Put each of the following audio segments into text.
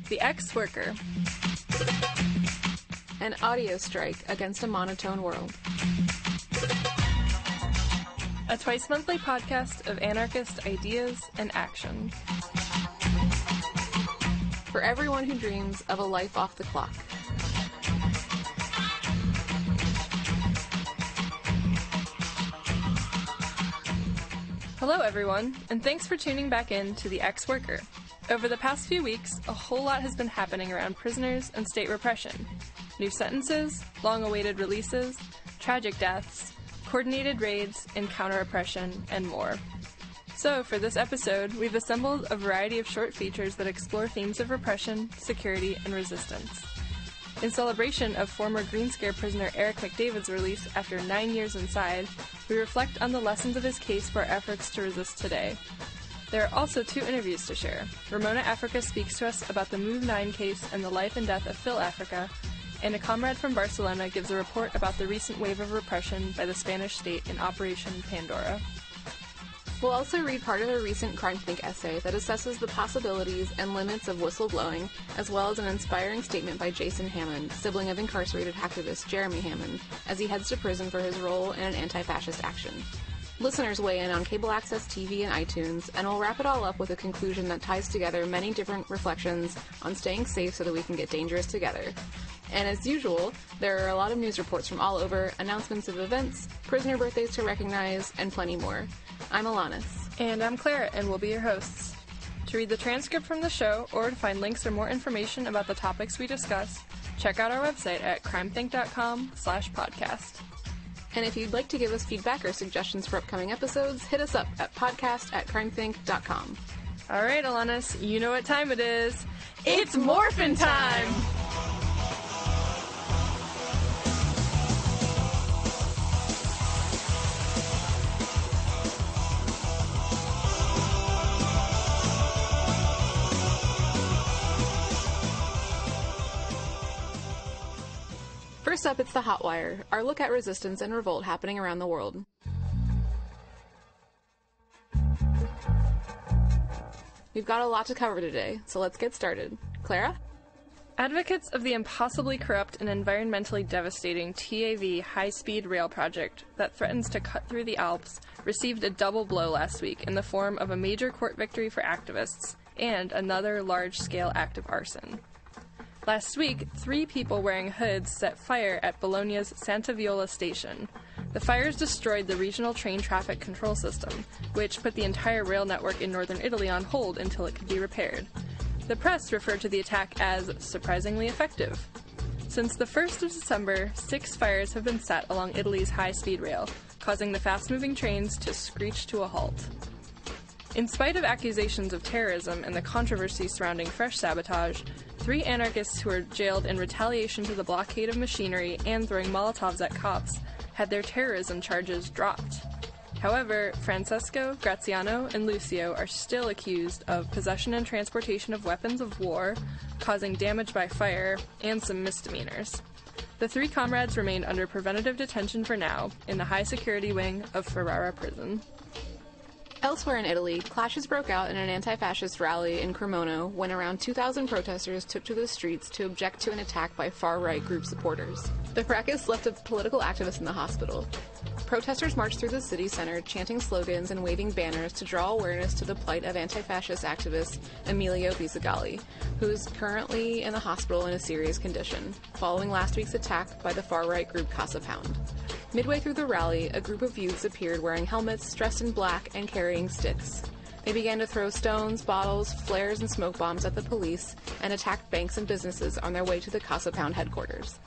The Ex-Worker. An audio strike against a monotone world. A twice-monthly podcast of anarchist ideas and action. For everyone who dreams of a life off the clock. Hello everyone, and thanks for tuning back in to The Ex-Worker. Over the past few weeks, a whole lot has been happening around prisoners and state repression. New sentences, long-awaited releases, tragic deaths, coordinated raids and counter-oppression, and more. So, for this episode, we've assembled a variety of short features that explore themes of repression, security, and resistance. In celebration of former Green Scare prisoner Eric McDavid's release after 9 years inside, we reflect on the lessons of his case for our efforts to resist today. There are also 2 interviews to share. Ramona Africa speaks to us about the Move 9 case and the life and death of Phil Africa, and a comrade from Barcelona gives a report about the recent wave of repression by the Spanish state in Operation Pandora. We'll also read part of a recent CrimethInc essay that assesses the possibilities and limits of whistleblowing, as well as an inspiring statement by Jason Hammond, sibling of incarcerated hacktivist Jeremy Hammond, as he heads to prison for his role in an anti-fascist action. Listeners weigh in on cable access TV and iTunes, and we'll wrap it all up with a conclusion that ties together many different reflections on staying safe so that we can get dangerous together. And as usual, there are a lot of news reports from all over, announcements of events, prisoner birthdays to recognize, and plenty more. I'm Alanis. And I'm Clara, and we'll be your hosts. To read the transcript from the show, or to find links or more information about the topics we discuss, check out our website at crimethinc.com/podcast. And if you'd like to give us feedback or suggestions for upcoming episodes, hit us up at podcast@crimethinc.com. All right, Alanis, you know what time it is. It's morphin' time! First up, it's the Hot Wire, our look at resistance and revolt happening around the world. We've got a lot to cover today, so let's get started. Clara? Advocates of the impossibly corrupt and environmentally devastating TAV high-speed rail project that threatens to cut through the Alps received a double blow last week in the form of a major court victory for activists and another large-scale act of arson. Last week, 3 people wearing hoods set fire at Bologna's Santa Viola station. The fires destroyed the regional train traffic control system, which put the entire rail network in northern Italy on hold until it could be repaired. The press referred to the attack as surprisingly effective. Since the 1st of December, 6 fires have been set along Italy's high-speed rail, causing the fast-moving trains to screech to a halt. In spite of accusations of terrorism and the controversy surrounding fresh sabotage, 3 anarchists who were jailed in retaliation to the blockade of machinery and throwing Molotovs at cops had their terrorism charges dropped. However, Francesco, Graziano, and Lucio are still accused of possession and transportation of weapons of war, causing damage by fire, and some misdemeanors. The 3 comrades remain under preventative detention for now in the high-security wing of Ferrara prison. Elsewhere in Italy, clashes broke out in an anti-fascist rally in Cremona when around 2,000 protesters took to the streets to object to an attack by far-right group supporters. The fracas left a political activist in the hospital. Protesters marched through the city center, chanting slogans and waving banners to draw awareness to the plight of anti-fascist activist Emilio Bisagali, who is currently in the hospital in a serious condition, following last week's attack by the far-right group Casa Pound. Midway through the rally, a group of youths appeared wearing helmets, dressed in black, and carrying sticks. They began to throw stones, bottles, flares, and smoke bombs at the police, and attacked banks and businesses on their way to the Casa Pound headquarters.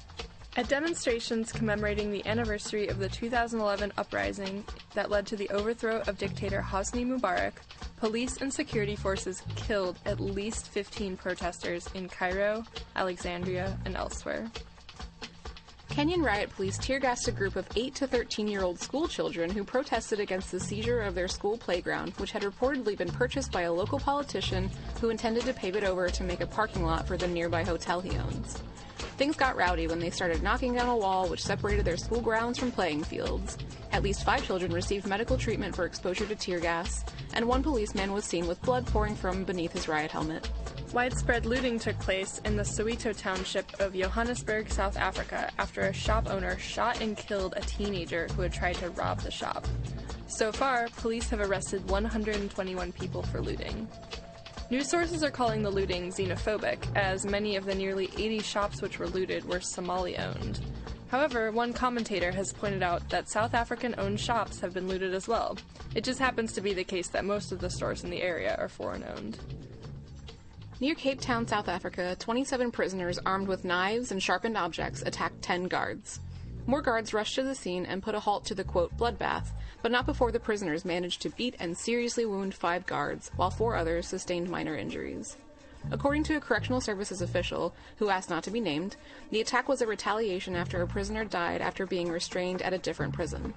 At demonstrations commemorating the anniversary of the 2011 uprising that led to the overthrow of dictator Hosni Mubarak, police and security forces killed at least 15 protesters in Cairo, Alexandria, and elsewhere. Kenyan riot police tear-gassed a group of 8 to 13-year-old school children who protested against the seizure of their school playground, which had reportedly been purchased by a local politician who intended to pave it over to make a parking lot for the nearby hotel he owns. Things got rowdy when they started knocking down a wall which separated their school grounds from playing fields. At least 5 children received medical treatment for exposure to tear gas, and 1 policeman was seen with blood pouring from beneath his riot helmet. Widespread looting took place in the Soweto township of Johannesburg, South Africa, after a shop owner shot and killed a teenager who had tried to rob the shop. So far, police have arrested 121 people for looting. News sources are calling the looting xenophobic, as many of the nearly 80 shops which were looted were Somali-owned. However, one commentator has pointed out that South African-owned shops have been looted as well. It just happens to be the case that most of the stores in the area are foreign-owned. Near Cape Town, South Africa, 27 prisoners armed with knives and sharpened objects attacked 10 guards. More guards rushed to the scene and put a halt to the, quote, bloodbath, but not before the prisoners managed to beat and seriously wound 5 guards, while 4 others sustained minor injuries. According to a correctional services official, who asked not to be named, the attack was a retaliation after a prisoner died after being restrained at a different prison.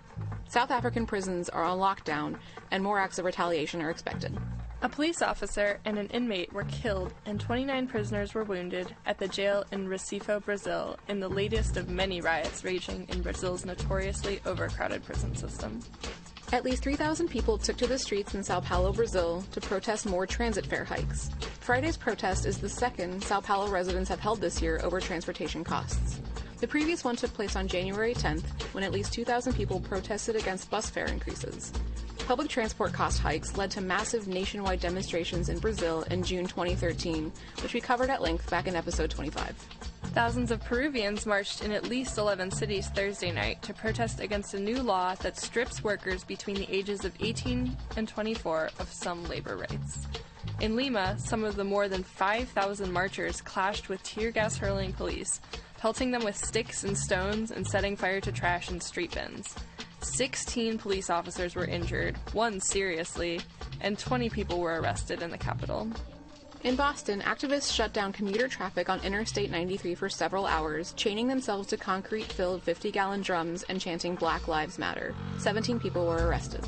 South African prisons are on lockdown, and more acts of retaliation are expected. A police officer and an inmate were killed and 29 prisoners were wounded at the jail in Recife, Brazil, in the latest of many riots raging in Brazil's notoriously overcrowded prison system. At least 3,000 people took to the streets in Sao Paulo, Brazil, to protest more transit fare hikes. Friday's protest is the second Sao Paulo residents have held this year over transportation costs. The previous one took place on January 10th, when at least 2,000 people protested against bus fare increases. Public transport cost hikes led to massive nationwide demonstrations in Brazil in June 2013, which we covered at length back in episode 25. Thousands of Peruvians marched in at least 11 cities Thursday night to protest against a new law that strips workers between the ages of 18 and 24 of some labor rights. In Lima, some of the more than 5,000 marchers clashed with tear gas hurling police, pelting them with sticks and stones and setting fire to trash and street bins. 16 police officers were injured, 1 seriously, and 20 people were arrested in the capital. In Boston, activists shut down commuter traffic on Interstate 93 for several hours, chaining themselves to concrete-filled 50-gallon drums and chanting Black Lives Matter. 17 people were arrested.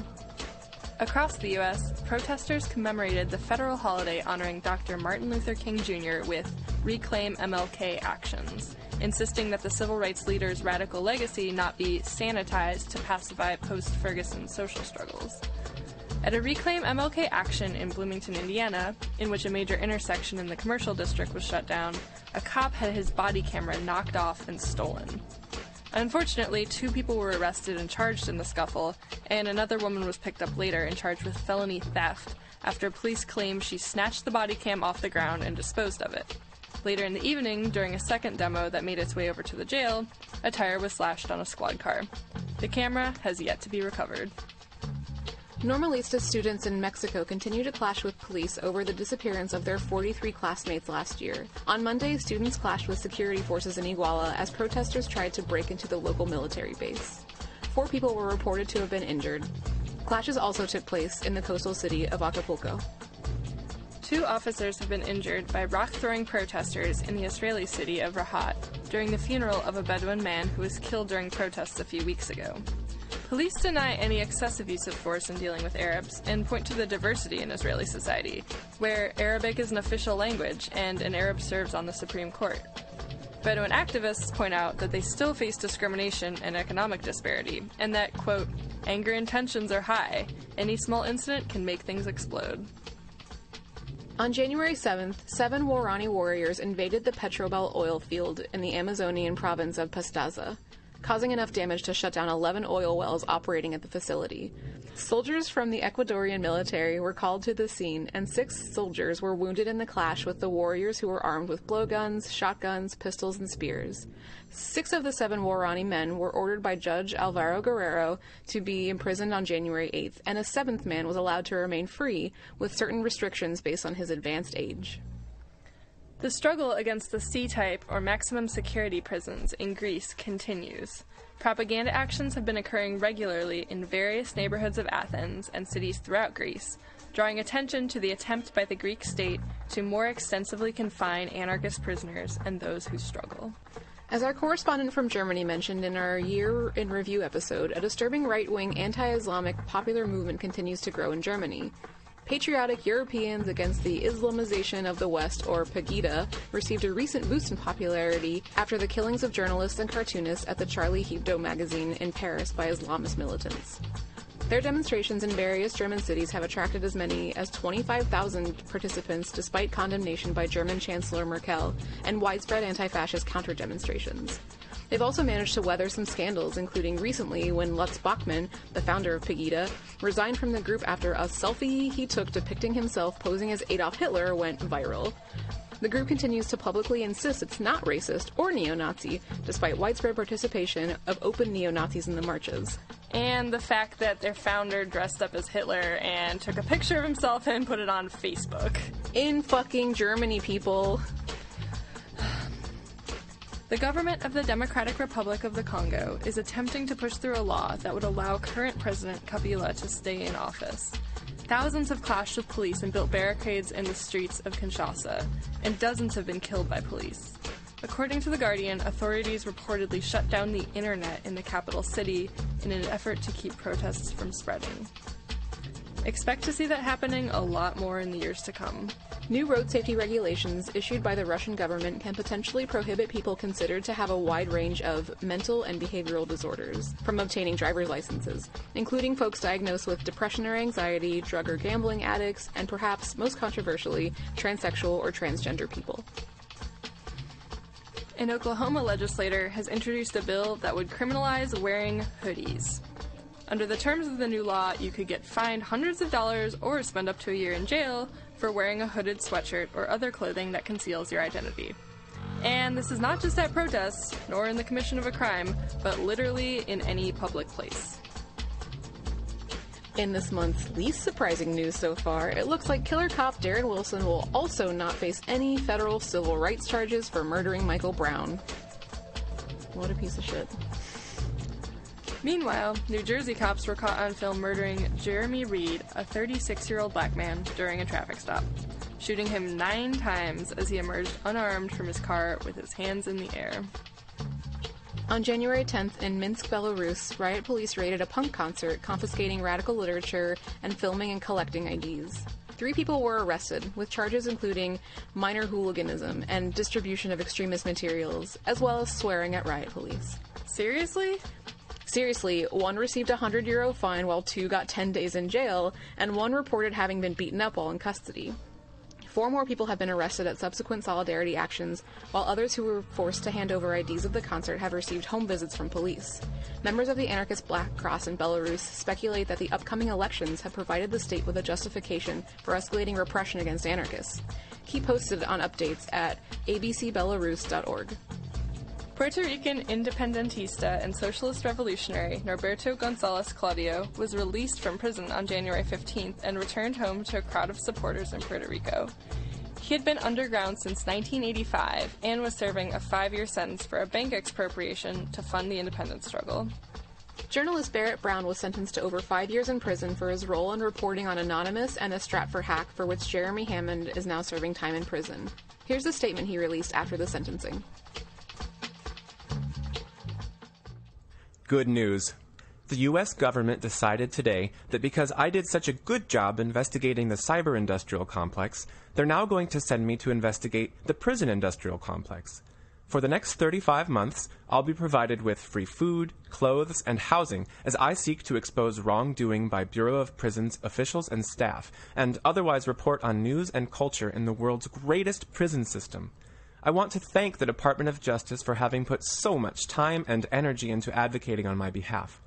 Across the U.S., protesters commemorated the federal holiday honoring Dr. Martin Luther King Jr. with Reclaim MLK actions, insisting that the civil rights leader's radical legacy not be sanitized to pacify post-Ferguson social struggles. At a Reclaim MLK action in Bloomington, Indiana, in which a major intersection in the commercial district was shut down, a cop had his body camera knocked off and stolen. Unfortunately, 2 people were arrested and charged in the scuffle, and another woman was picked up later and charged with felony theft after police claimed she snatched the body cam off the ground and disposed of it. Later in the evening, during a second demo that made its way over to the jail, a tire was slashed on a squad car. The camera has yet to be recovered. Normalista students in Mexico continue to clash with police over the disappearance of their 43 classmates last year. On Monday, students clashed with security forces in Iguala as protesters tried to break into the local military base. 4 people were reported to have been injured. Clashes also took place in the coastal city of Acapulco. 2 officers have been injured by rock-throwing protesters in the Israeli city of Rahat during the funeral of a Bedouin man who was killed during protests a few weeks ago. Police deny any excessive use of force in dealing with Arabs and point to the diversity in Israeli society, where Arabic is an official language and an Arab serves on the Supreme Court. Bedouin activists point out that they still face discrimination and economic disparity, and that, quote, anger and tensions are high. Any small incident can make things explode. On January 7th, 7 Waorani warriors invaded the Petrobel oil field in the Amazonian province of Pastaza, causing enough damage to shut down 11 oil wells operating at the facility. Soldiers from the Ecuadorian military were called to the scene, and 6 soldiers were wounded in the clash with the warriors who were armed with blowguns, shotguns, pistols, and spears. 6 of the 7 Waorani men were ordered by Judge Alvaro Guerrero to be imprisoned on January 8th, and a 7th man was allowed to remain free, with certain restrictions based on his advanced age. The struggle against the C-type or maximum security prisons in Greece continues. Propaganda actions have been occurring regularly in various neighborhoods of Athens and cities throughout Greece, drawing attention to the attempt by the Greek state to more extensively confine anarchist prisoners and those who struggle. As our correspondent from Germany mentioned in our Year in Review episode, a disturbing right-wing anti-Islamic popular movement continues to grow in Germany. Patriotic Europeans Against the Islamization of the West, or Pegida, received a recent boost in popularity after the killings of journalists and cartoonists at the Charlie Hebdo magazine in Paris by Islamist militants. Their demonstrations in various German cities have attracted as many as 25,000 participants despite condemnation by German Chancellor Merkel and widespread anti-fascist counter-demonstrations. They've also managed to weather some scandals, including recently when Lutz Bachmann, the founder of Pegida, resigned from the group after a selfie he took depicting himself posing as Adolf Hitler went viral. The group continues to publicly insist it's not racist or neo-Nazi, despite widespread participation of open neo-Nazis in the marches. And the fact that their founder dressed up as Hitler and took a picture of himself and put it on Facebook. In fucking Germany, people. The government of the Democratic Republic of the Congo is attempting to push through a law that would allow current President Kabila to stay in office. Thousands have clashed with police and built barricades in the streets of Kinshasa, and dozens have been killed by police. According to The Guardian, authorities reportedly shut down the internet in the capital city in an effort to keep protests from spreading. Expect to see that happening a lot more in the years to come. New road safety regulations issued by the Russian government can potentially prohibit people considered to have a wide range of mental and behavioral disorders from obtaining driver's licenses, including folks diagnosed with depression or anxiety, drug or gambling addicts, and perhaps, most controversially, transsexual or transgender people. An Oklahoma legislator has introduced a bill that would criminalize wearing hoodies. Under the terms of the new law, you could get fined hundreds of dollars or spend up to a year in jail for wearing a hooded sweatshirt or other clothing that conceals your identity. And this is not just at protests, nor in the commission of a crime, but literally in any public place. In this month's least surprising news so far, it looks like killer cop Darren Wilson will also not face any federal civil rights charges for murdering Michael Brown. What a piece of shit. Meanwhile, New Jersey cops were caught on film murdering Jeremy Reed, a 36-year-old black man, during a traffic stop, shooting him 9 times as he emerged unarmed from his car with his hands in the air. On January 10th in Minsk, Belarus, riot police raided a punk concert, confiscating radical literature and filming and collecting IDs. 3 people were arrested, with charges including minor hooliganism and distribution of extremist materials, as well as swearing at riot police. Seriously? Seriously, 1 received a €100 fine while 2 got 10 days in jail, and 1 reported having been beaten up while in custody. 4 more people have been arrested at subsequent solidarity actions, while others who were forced to hand over IDs of the concert have received home visits from police. Members of the anarchist Black Cross in Belarus speculate that the upcoming elections have provided the state with a justification for escalating repression against anarchists. Keep posted on updates at abcbelarus.org. Puerto Rican independentista and socialist revolutionary Norberto González Claudio was released from prison on January 15th and returned home to a crowd of supporters in Puerto Rico. He had been underground since 1985 and was serving a 5-year sentence for a bank expropriation to fund the independence struggle. Journalist Barrett Brown was sentenced to over 5 years in prison for his role in reporting on Anonymous and a Stratford hack, for which Jeremy Hammond is now serving time in prison. Here's a statement he released after the sentencing. Good news. The U.S. government decided today that because I did such a good job investigating the cyber-industrial complex, they're now going to send me to investigate the prison-industrial complex. For the next 35 months, I'll be provided with free food, clothes, and housing as I seek to expose wrongdoing by Bureau of Prisons officials and staff, and otherwise report on news and culture in the world's greatest prison system. I want to thank the Department of Justice for having put so much time and energy into advocating on my behalf.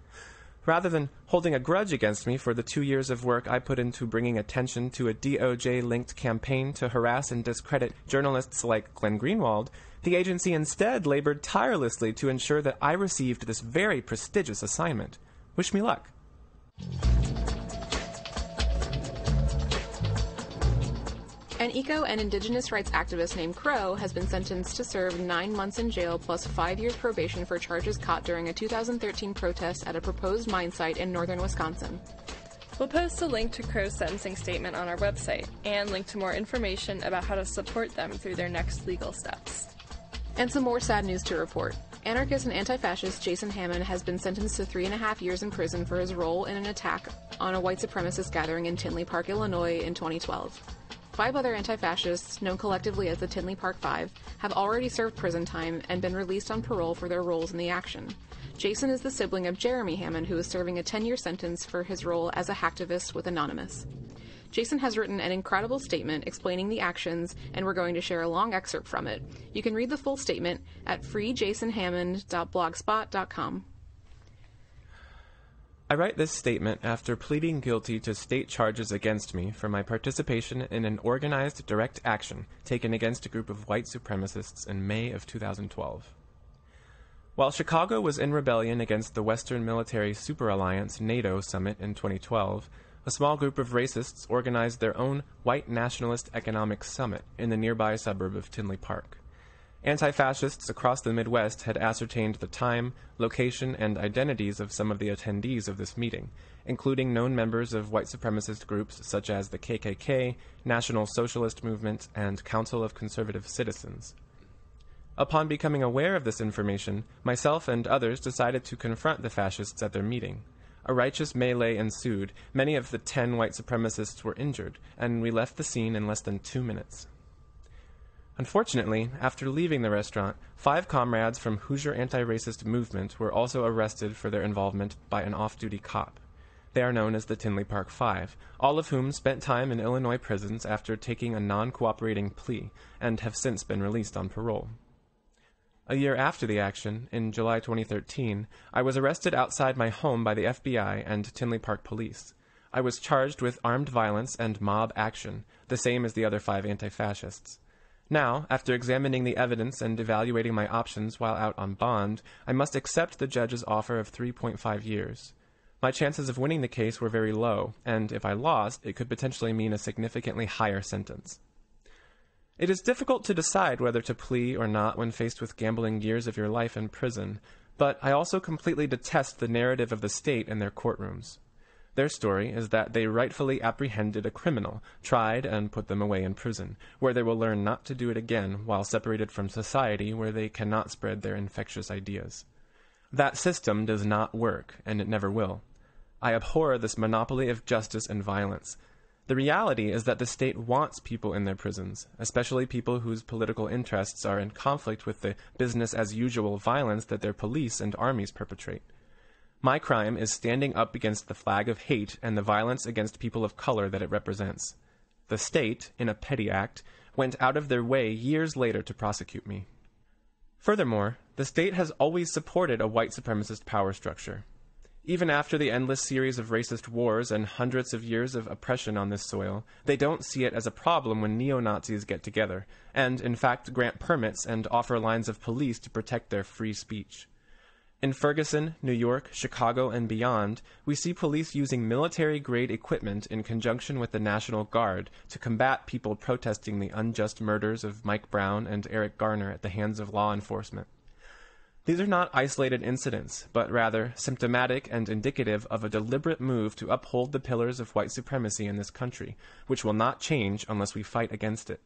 Rather than holding a grudge against me for the 2 years of work I put into bringing attention to a DOJ-linked campaign to harass and discredit journalists like Glenn Greenwald, the agency instead labored tirelessly to ensure that I received this very prestigious assignment. Wish me luck. An eco and indigenous rights activist named Crow has been sentenced to serve 9 months in jail plus 5 years probation for charges caught during a 2013 protest at a proposed mine site in northern Wisconsin. We'll post a link to Crow's sentencing statement on our website, and link to more information about how to support them through their next legal steps. And some more sad news to report. Anarchist and anti-fascist Jason Hammond has been sentenced to 3.5 years in prison for his role in an attack on a white supremacist gathering in Tinley Park, Illinois in 2012. 5 other anti-fascists, known collectively as the Tinley Park Five, have already served prison time and been released on parole for their roles in the action. Jason is the sibling of Jeremy Hammond, who is serving a 10-year sentence for his role as a hacktivist with Anonymous. Jason has written an incredible statement explaining the actions, and we're going to share a long excerpt from it. You can read the full statement at freejasonhammond.blogspot.com. I write this statement after pleading guilty to state charges against me for my participation in an organized direct action taken against a group of white supremacists in May of 2012. While Chicago was in rebellion against the Western Military Super Alliance NATO summit in 2012, a small group of racists organized their own white nationalist economic summit in the nearby suburb of Tinley Park. Anti-fascists across the Midwest had ascertained the time, location, and identities of some of the attendees of this meeting, including known members of white supremacist groups such as the KKK, National Socialist Movement, and Council of Conservative Citizens. Upon becoming aware of this information, myself and others decided to confront the fascists at their meeting. A righteous melee ensued, many of the 10 white supremacists were injured, and we left the scene in less than 2 minutes. Unfortunately, after leaving the restaurant, 5 comrades from Hoosier anti-racist movement were also arrested for their involvement by an off-duty cop. They are known as the Tinley Park Five, all of whom spent time in Illinois prisons after taking a non-cooperating plea, and have since been released on parole. A year after the action, in July 2013, I was arrested outside my home by the FBI and Tinley Park police. I was charged with armed violence and mob action, the same as the other 5 anti-fascists. Now, after examining the evidence and evaluating my options while out on bond, I must accept the judge's offer of 3.5 years. My chances of winning the case were very low, and if I lost, it could potentially mean a significantly higher sentence. It is difficult to decide whether to plea or not when faced with gambling years of your life in prison, but I also completely detest the narrative of the state in their courtrooms. Their story is that they rightfully apprehended a criminal, tried, and put them away in prison, where they will learn not to do it again while separated from society where they cannot spread their infectious ideas. That system does not work, and it never will. I abhor this monopoly of justice and violence. The reality is that the state wants people in their prisons, especially people whose political interests are in conflict with the business-as-usual violence that their police and armies perpetrate. My crime is standing up against the flag of hate and the violence against people of color that it represents. The state, in a petty act, went out of their way years later to prosecute me. Furthermore, the state has always supported a white supremacist power structure. Even after the endless series of racist wars and hundreds of years of oppression on this soil, they don't see it as a problem when neo-Nazis get together, and in fact grant permits and offer lines of police to protect their free speech. In Ferguson, New York, Chicago, and beyond, we see police using military-grade equipment in conjunction with the National Guard to combat people protesting the unjust murders of Mike Brown and Eric Garner at the hands of law enforcement. These are not isolated incidents, but rather symptomatic and indicative of a deliberate move to uphold the pillars of white supremacy in this country, which will not change unless we fight against it.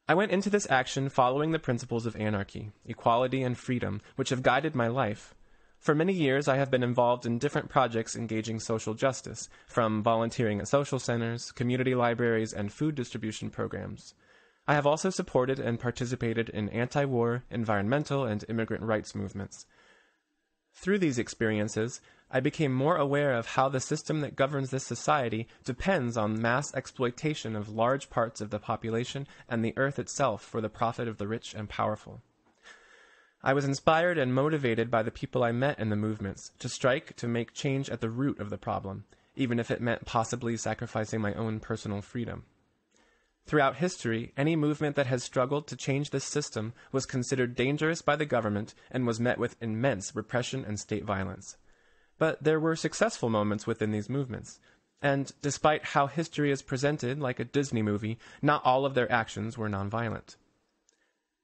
I went into this action following the principles of anarchy, equality, and freedom, which have guided my life. For many years, I have been involved in different projects engaging social justice, from volunteering at social centers, community libraries, and food distribution programs. I have also supported and participated in anti-war, environmental, and immigrant rights movements. Through these experiences, I became more aware of how the system that governs this society depends on mass exploitation of large parts of the population and the earth itself for the profit of the rich and powerful. I was inspired and motivated by the people I met in the movements to strike to make change at the root of the problem, even if it meant possibly sacrificing my own personal freedom. Throughout history, any movement that has struggled to change this system was considered dangerous by the government and was met with immense repression and state violence. But there were successful moments within these movements, and despite how history is presented like a Disney movie, not all of their actions were nonviolent.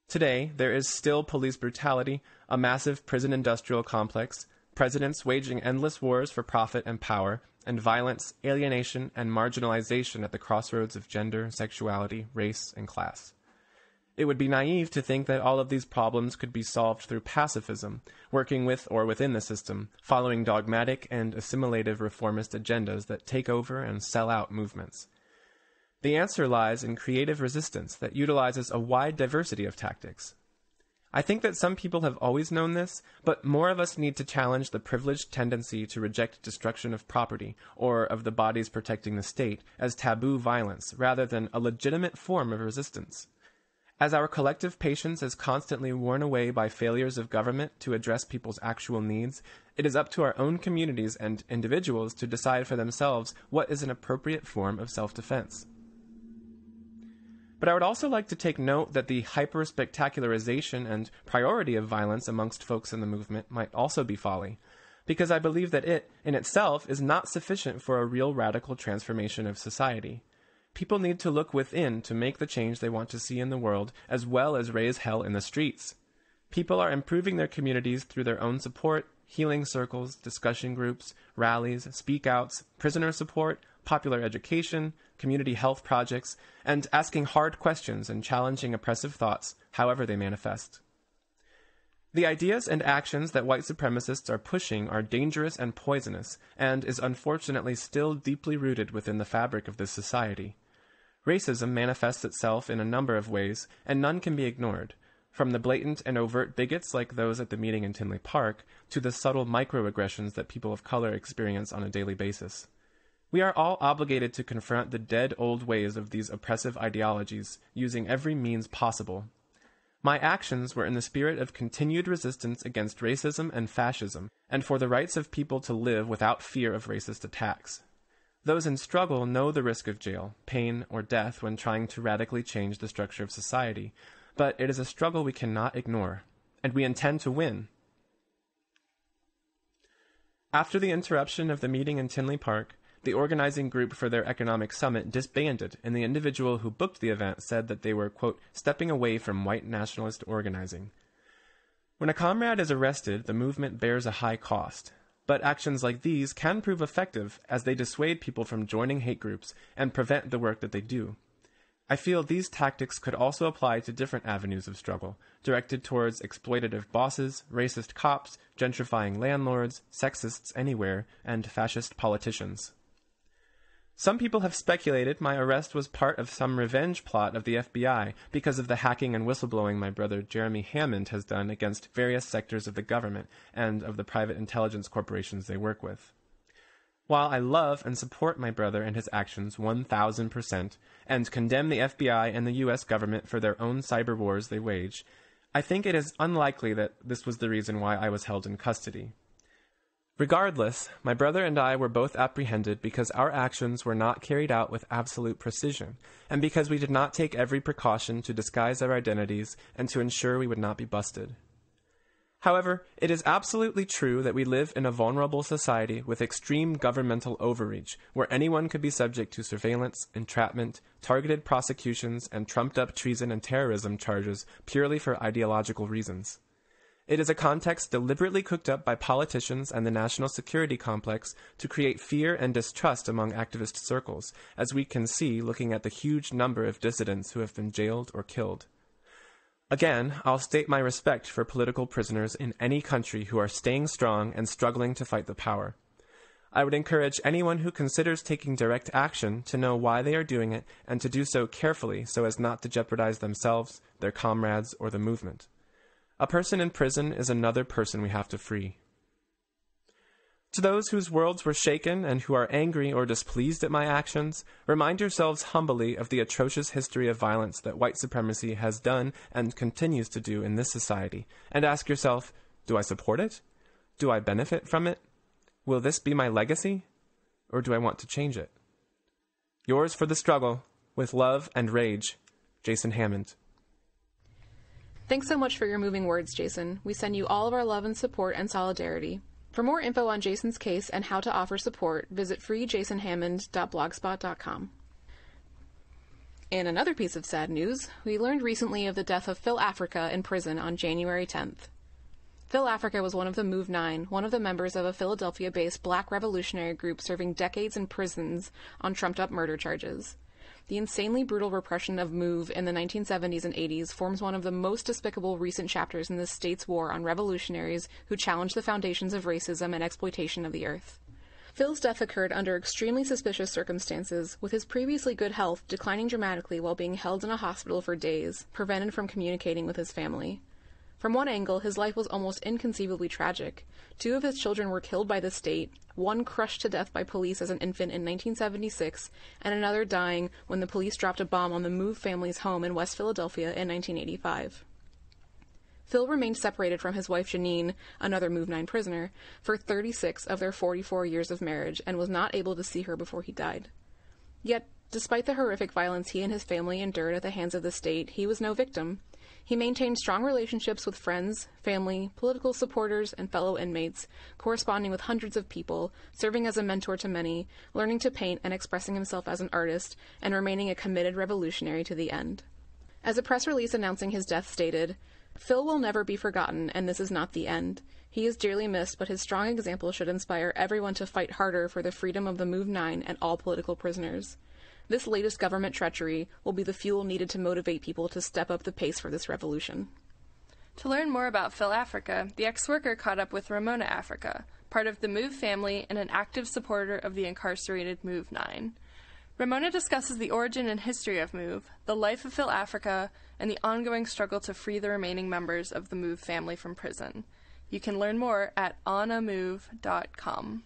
Today, there is still police brutality, a massive prison industrial complex, presidents waging endless wars for profit and power, and violence, alienation, and marginalization at the crossroads of gender, sexuality, race, and class. It would be naive to think that all of these problems could be solved through pacifism, working with or within the system, following dogmatic and assimilative reformist agendas that take over and sell out movements. The answer lies in creative resistance that utilizes a wide diversity of tactics. I think that some people have always known this, but more of us need to challenge the privileged tendency to reject destruction of property, or of the bodies protecting the state, as taboo violence, rather than a legitimate form of resistance. As our collective patience is constantly worn away by failures of government to address people's actual needs, it is up to our own communities and individuals to decide for themselves what is an appropriate form of self-defense. But I would also like to take note that the hyper-spectacularization and priority of violence amongst folks in the movement might also be folly, because I believe that it, in itself, is not sufficient for a real radical transformation of society. People need to look within to make the change they want to see in the world, as well as raise hell in the streets. People are improving their communities through their own support, healing circles, discussion groups, rallies, speak-outs, prisoner support, popular education, community health projects, and asking hard questions and challenging oppressive thoughts, however they manifest. The ideas and actions that white supremacists are pushing are dangerous and poisonous, and is unfortunately still deeply rooted within the fabric of this society. Racism manifests itself in a number of ways, and none can be ignored, from the blatant and overt bigots like those at the meeting in Tinley Park, to the subtle microaggressions that people of color experience on a daily basis. We are all obligated to confront the dead old ways of these oppressive ideologies, using every means possible. My actions were in the spirit of continued resistance against racism and fascism, and for the rights of people to live without fear of racist attacks. Those in struggle know the risk of jail, pain, or death when trying to radically change the structure of society, but it is a struggle we cannot ignore, and we intend to win. After the interruption of the meeting in Tinley Park, the organizing group for their economic summit disbanded, and the individual who booked the event said that they were, quote, stepping away from white nationalist organizing. When a comrade is arrested, the movement bears a high cost. But actions like these can prove effective as they dissuade people from joining hate groups and prevent the work that they do. I feel these tactics could also apply to different avenues of struggle, directed towards exploitative bosses, racist cops, gentrifying landlords, sexists anywhere, and fascist politicians. Some people have speculated my arrest was part of some revenge plot of the FBI because of the hacking and whistleblowing my brother Jeremy Hammond has done against various sectors of the government and of the private intelligence corporations they work with. While I love and support my brother and his actions 1,000% and condemn the FBI and the U.S. government for their own cyber wars they wage, I think it is unlikely that this was the reason why I was held in custody. Regardless, my brother and I were both apprehended because our actions were not carried out with absolute precision, and because we did not take every precaution to disguise our identities and to ensure we would not be busted. However, it is absolutely true that we live in a vulnerable society with extreme governmental overreach, where anyone could be subject to surveillance, entrapment, targeted prosecutions, and trumped-up treason and terrorism charges purely for ideological reasons. It is a context deliberately cooked up by politicians and the national security complex to create fear and distrust among activist circles, as we can see looking at the huge number of dissidents who have been jailed or killed. Again, I'll state my respect for political prisoners in any country who are staying strong and struggling to fight the power. I would encourage anyone who considers taking direct action to know why they are doing it and to do so carefully so as not to jeopardize themselves, their comrades, or the movement. A person in prison is another person we have to free. To those whose worlds were shaken and who are angry or displeased at my actions, remind yourselves humbly of the atrocious history of violence that white supremacy has done and continues to do in this society, and ask yourself, do I support it? Do I benefit from it? Will this be my legacy? Or do I want to change it? Yours for the struggle, with love and rage, Jason Hammond. Thanks so much for your moving words, Jason. We send you all of our love and support and solidarity. For more info on Jason's case and how to offer support, visit freejasonhammond.blogspot.com. In another piece of sad news, we learned recently of the death of Phil Africa in prison on January 10th. Phil Africa was one of the Move 9, one of the members of a Philadelphia-based black revolutionary group serving decades in prisons on trumped-up murder charges. The insanely brutal repression of MOVE in the 1970s and 80s forms one of the most despicable recent chapters in the state's war on revolutionaries who challenged the foundations of racism and exploitation of the earth. Phil's death occurred under extremely suspicious circumstances, with his previously good health declining dramatically while being held in a hospital for days, prevented from communicating with his family. From one angle, his life was almost inconceivably tragic. 2 of his children were killed by the state, one crushed to death by police as an infant in 1976, and another dying when the police dropped a bomb on the Move family's home in West Philadelphia in 1985. Phil remained separated from his wife Janine, another Move 9 prisoner, for 36 of their 44 years of marriage and was not able to see her before he died. Yet, despite the horrific violence he and his family endured at the hands of the state, he was no victim. He maintained strong relationships with friends, family, political supporters, and fellow inmates, corresponding with hundreds of people, serving as a mentor to many, learning to paint and expressing himself as an artist, and remaining a committed revolutionary to the end. As a press release announcing his death stated, "Phil will never be forgotten, and this is not the end. He is dearly missed, but his strong example should inspire everyone to fight harder for the freedom of the Move 9 and all political prisoners. This latest government treachery will be the fuel needed to motivate people to step up the pace for this revolution." To learn more about Phil Africa, the ex-worker caught up with Ramona Africa, part of the Move family and an active supporter of the incarcerated Move 9. Ramona discusses the origin and history of Move, the life of Phil Africa, and the ongoing struggle to free the remaining members of the Move family from prison. You can learn more at onamove.com.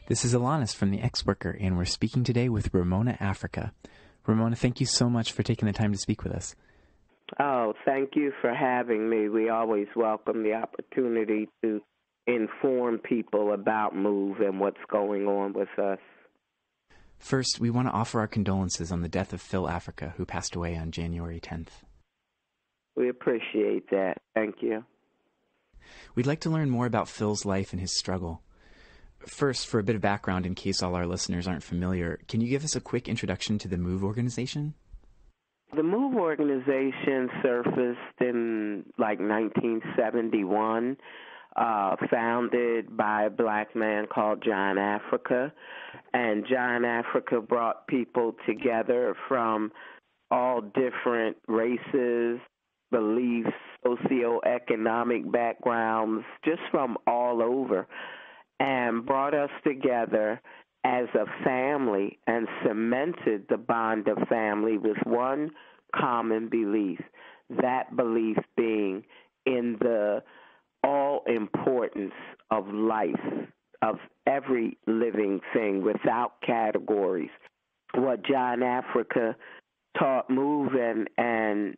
This is Alanis from The Ex-Worker, and we're speaking today with Ramona Africa. Ramona, thank you so much for taking the time to speak with us. Oh, thank you for having me. We always welcome the opportunity to inform people about Move and what's going on with us. First, we want to offer our condolences on the death of Phil Africa, who passed away on January 10th. We appreciate that. Thank you. We'd like to learn more about Phil's life and his struggle. First, for a bit of background in case all our listeners aren't familiar, can you give us a quick introduction to the Move organization? The Move organization surfaced in 1971, founded by a black man called John Africa. And John Africa brought people together from all different races, beliefs, socioeconomic backgrounds, just from all over, and brought us together as a family and cemented the bond of family with one common belief, that belief being in the all-importance of life, of every living thing without categories. What John Africa taught Move and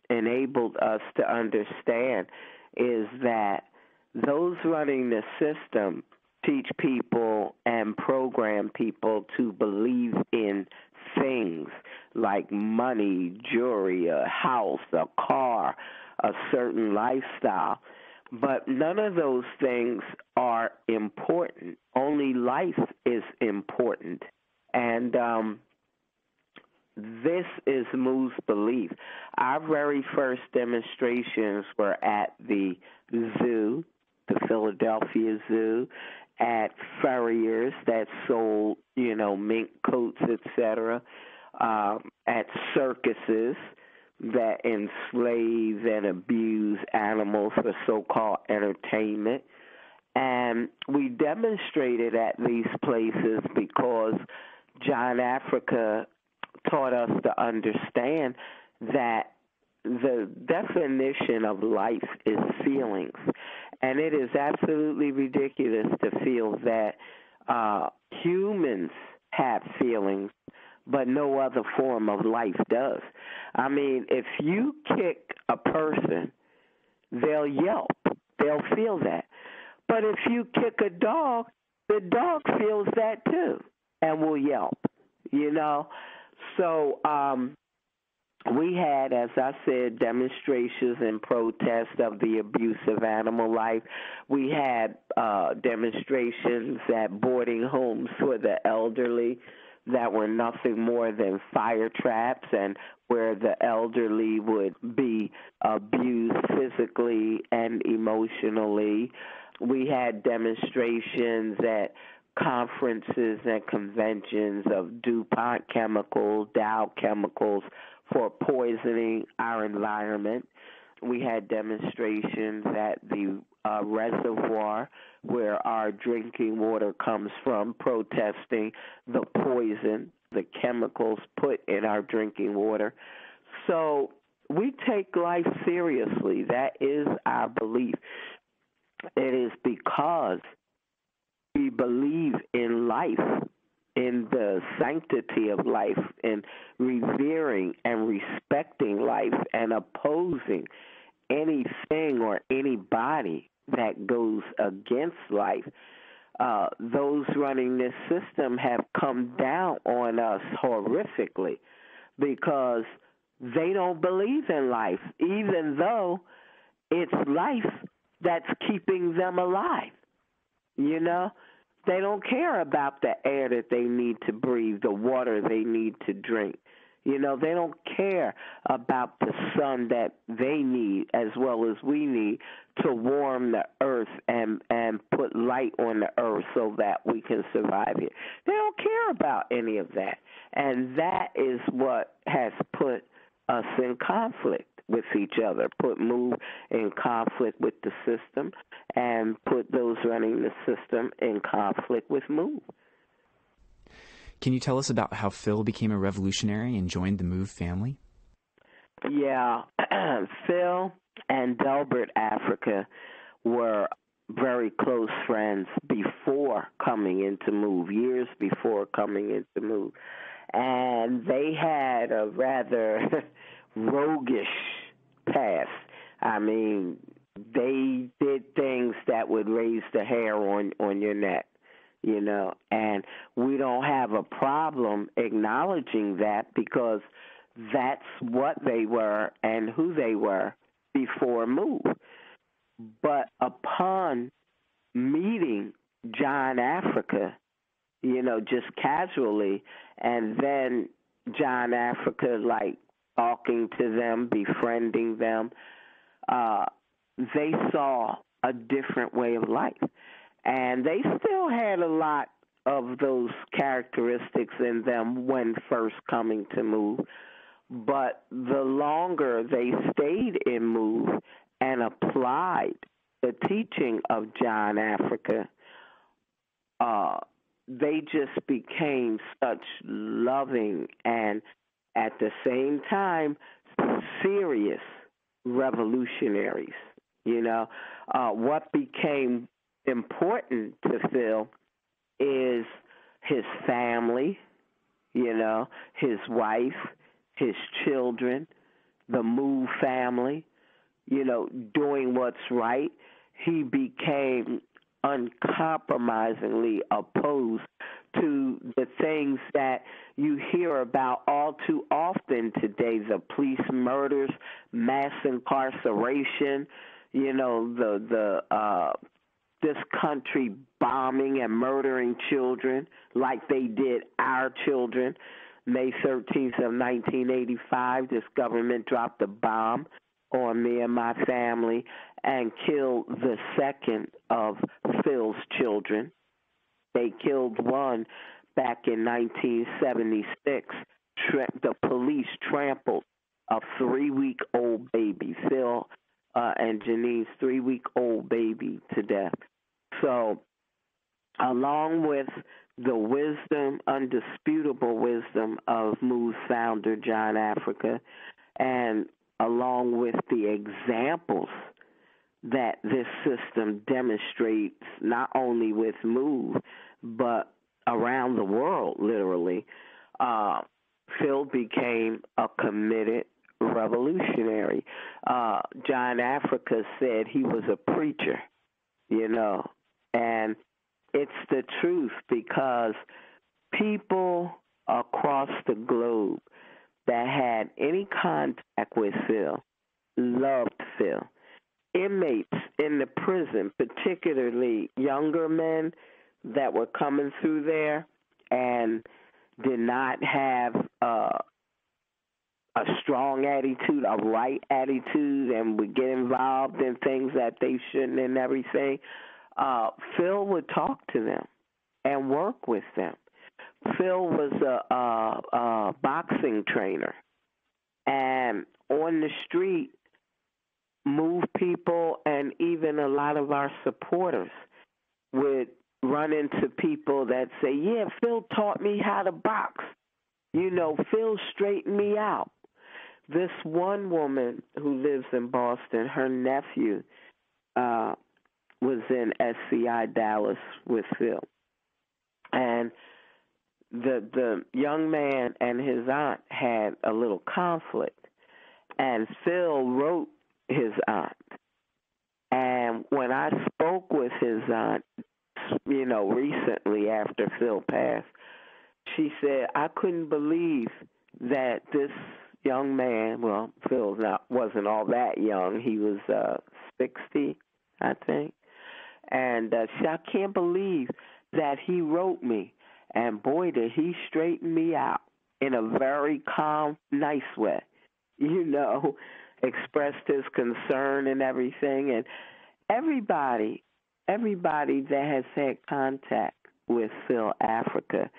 enabled us to understand is that those running the system teach people and program people to believe in things like money, jewelry, a house, a car, a certain lifestyle. But none of those things are important. Only life is important. And this is Move's belief. Our very first demonstrations were at the zoo, the Philadelphia Zoo, at furriers that sold, mink coats, etc., at circuses that enslave and abuse animals for so-called entertainment. And we demonstrated at these places because John Africa taught us to understand that the definition of life is feelings. And it is absolutely ridiculous to feel that humans have feelings, but no other form of life does. I mean, if you kick a person, they'll yelp. They'll feel that. But if you kick a dog, the dog feels that too and will yelp, So we had, as I said, demonstrations and protests of the abuse of animal life. We had demonstrations at boarding homes for the elderly that were nothing more than fire traps, and where the elderly would be abused physically and emotionally. We had demonstrations at conferences and conventions of DuPont chemicals, Dow chemicals for poisoning our environment. We had demonstrations at the reservoir where our drinking water comes from, protesting the poison, the chemicals put in our drinking water. So we take life seriously. That is our belief. It is because we believe in life, in the sanctity of life, in revering and respecting life and opposing anything or anybody that goes against life. Those running this system have come down on us horrifically because they don't believe in life, even though it's life that's keeping them alive. You know, they don't care about the air that they need to breathe, the water they need to drink. You know, they don't care about the sun that they need as well as we need to warm the earth and put light on the earth so that we can survive here. They don't care about any of that. And that is what has put us in conflict with each other, put MOVE in conflict with the system, and put those running the system in conflict with MOVE. Can you tell us about how Phil became a revolutionary and joined the MOVE family? Yeah, Phil and Delbert Africa were very close friends before coming into MOVE, years before coming into MOVE. And they had a rather roguish past. I mean, they did things that would raise the hair on your neck, you know, and we don't have a problem acknowledging that because that's what they were and who they were before MOVE. But upon meeting John Africa, you know, just casually, and then John Africa, like, talking to them, befriending them, they saw a different way of life. And they still had a lot of those characteristics in them when first coming to MOVE. But the longer they stayed in MOVE and applied the teaching of John Africa, they just became such loving and at the same time serious revolutionaries. You know, what became important to Phil is his family, you know, his wife, his children, the MOVE family, you know, doing what's right. He became uncompromisingly opposed to the things that you hear about all too often today, the police murders, mass incarceration, you know, this country bombing and murdering children like they did our children. May 13th of 1985, this government dropped a bomb on me and my family and killed the second of Phil's children. They killed one back in 1976. The police trampled a 3-week-old baby, Phil and Janine's 3-week-old baby, to death. So along with the wisdom, undisputable wisdom of MOVE's founder, John Africa, and along with the examples that this system demonstrates not only with MOVE, but around the world, literally, Phil became a committed revolutionary. John Africa said he was a preacher, you know, and it's the truth because people across the globe that had any contact with Phil loved Phil. Inmates in the prison, particularly younger men that were coming through there and did not have a strong attitude, a right attitude, and would get involved in things that they shouldn't and everything, Phil would talk to them. and work with them. Phil was a boxing trainer, and on the street, moved people, and even a lot of our supporters would run into people that say, yeah, Phil taught me how to box. You know, Phil straightened me out. This one woman who lives in Boston, her nephew was in SCI Dallas with Phil. And the young man and his aunt had a little conflict. And Phil wrote his aunt. And when I spoke with his aunt, you know, recently after Phil passed, she said, I couldn't believe that this young man, well, Phil wasn't all that young. He was 60, I think. And she said, I can't believe that he wrote me. And boy, did he straighten me out in a very calm, nice way. You know, expressed his concern and everything. And everybody that has had contact with Phil Africa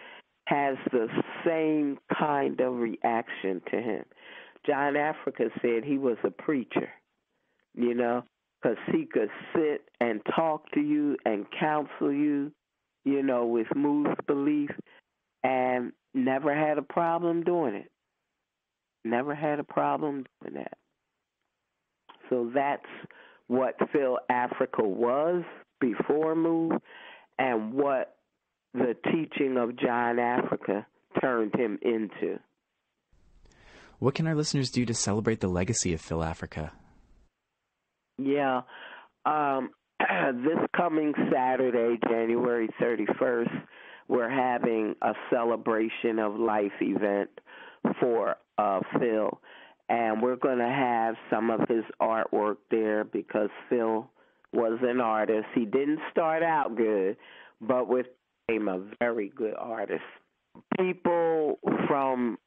has the same kind of reaction to him. John Africa said he was a preacher, you know, because he could sit and talk to you and counsel you, you know, with moved belief, and never had a problem doing it. Never had a problem doing that. So that's what Phil Africa was before Move, and what the teaching of John Africa turned him into. What can our listeners do to celebrate the legacy of Phil Africa? Yeah. This coming Saturday, January 31st, we're having a celebration of life event for Phil. And we're going to have some of his artwork there because Phil was an artist. He didn't start out good, but became a very good artist. People from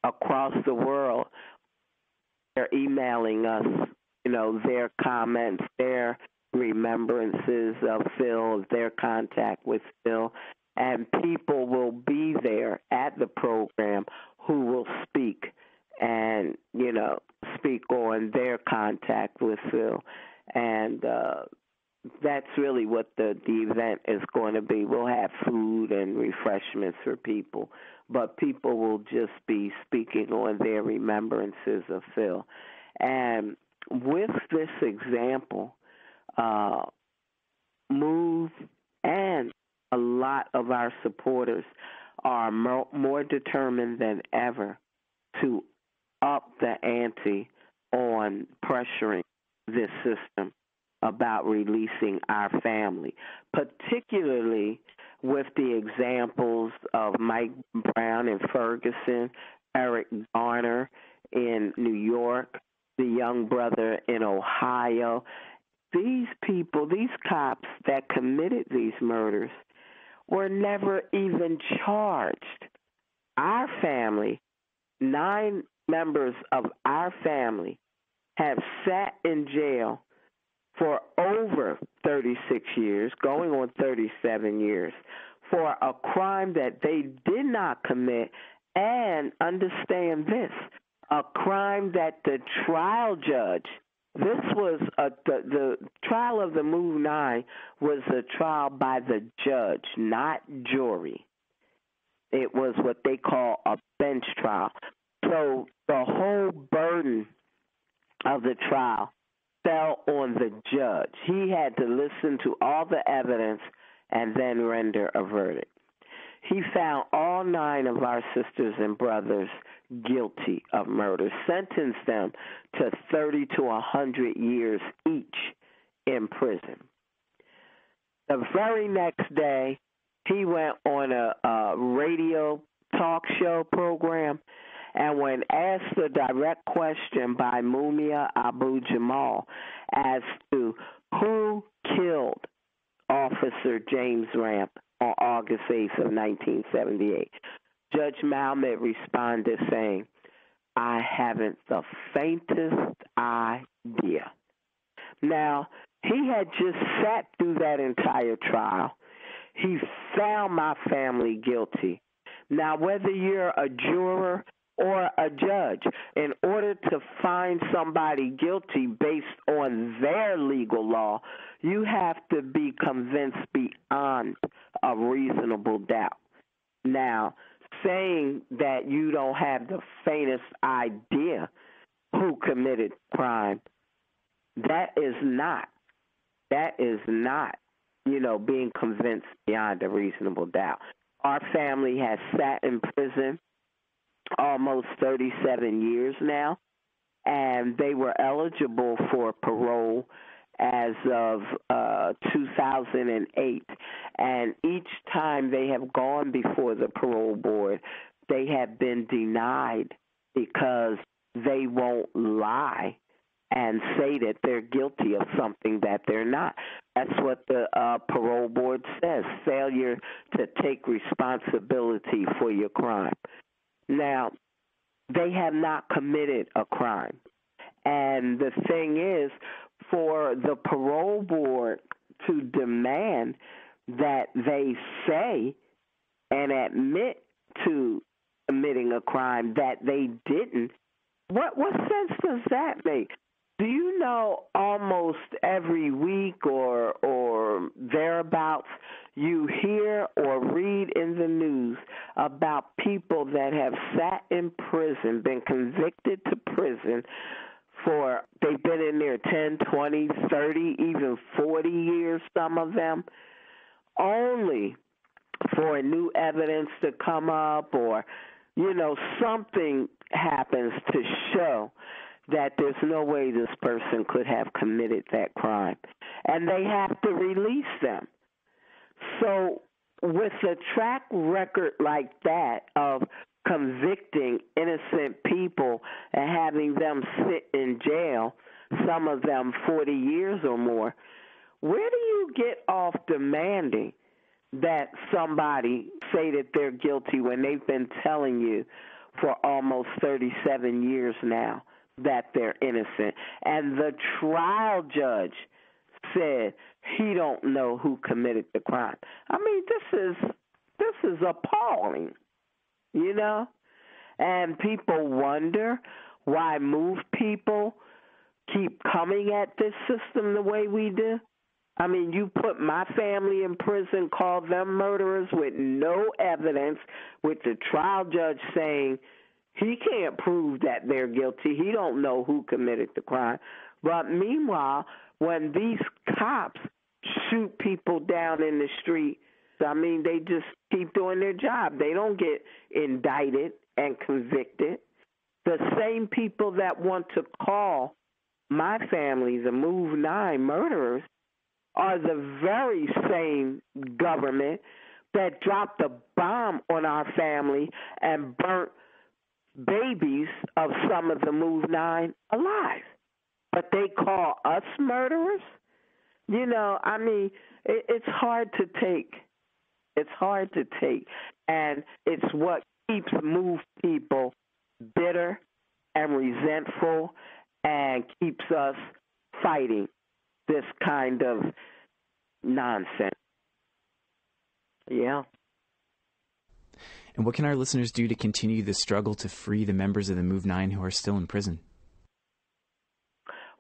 across the world are emailing us, you know, their comments, their remembrances of Phil, their contact with Phil, and people will be there at the program who will speak and, you know, speak on their contact with Phil. And that's really what the event is going to be. We'll have food and refreshments for people, but people will just be speaking on their remembrances of Phil. And with this example, Move and a lot of our supporters are more determined than ever to up the ante on pressuring this system about releasing our family, particularly with the examples of Mike Brown in Ferguson, Eric Garner in New York, the young brother in Ohio. These people, these cops that committed these murders were never even charged. Our family, 9 members of our family, have sat in jail for over 36 years, going on 37 years, for a crime that they did not commit, and understand this, a crime that the trial judge, this was the trial of the Move 9 was a trial by the judge, not jury. It was what they call a bench trial. So the whole burden of the trial fell on the judge. He had to listen to all the evidence and then render a verdict. He found all 9 of our sisters and brothers guilty of murder, sentenced them to 30 to 100 years each in prison. The very next day, he went on a radio talk show program, and when asked a direct question by Mumia Abu-Jamal as to who killed Officer James Ramp on August 8th of 1978, Judge Malmet responded saying, I haven't the faintest idea. Now, he had just sat through that entire trial. he found my family guilty. Now, whether you're a juror or a judge, in order to find somebody guilty based on their legal law, you have to be convinced beyond a reasonable doubt. Now, saying that you don't have the faintest idea who committed crime, that is not, being convinced beyond a reasonable doubt. Our family has sat in prison almost 37 years now, and they were eligible for parole as of 2008. And each time they have gone before the parole board, they have been denied because they won't lie and say that they're guilty of something that they're not. That's what the parole board says, failure to take responsibility for your crime. Now, they have not committed a crime. And the thing is, for the parole board to demand that they say and admit to committing a crime that they didn't, what sense does that make? Do you know almost every week or thereabouts you hear or read in the news about people that have sat in prison, been convicted to prison for, they've been in there 10, 20, 30, even 40 years, some of them, only for new evidence to come up or, something happens to show that there's no way this person could have committed that crime. And they have to release them. So with a track record like that of convicting innocent people and having them sit in jail, some of them 40 years or more, where do you get off demanding that somebody say that they're guilty when they've been telling you for almost 37 years now that they're innocent? And the trial judge said he don't know who committed the crime. I mean, this is appalling, And people wonder why MOVE people keep coming at this system the way we do. I mean, you put my family in prison, call them murderers with no evidence, with the trial judge saying he can't prove that they're guilty. He don't know who committed the crime. But meanwhile, when these cops shoot people down in the street, I mean, they just keep doing their job. They don't get indicted and convicted. The same people that want to call my family the Move 9 murderers are the very same government that dropped a bomb on our family and burnt babies of some of the Move 9 alive. But they call us murderers? I mean, it's hard to take. It's hard to take. And it's what keeps MOVE people bitter and resentful and keeps us fighting this kind of nonsense. Yeah. And what can our listeners do to continue the struggle to free the members of the Move 9 who are still in prison?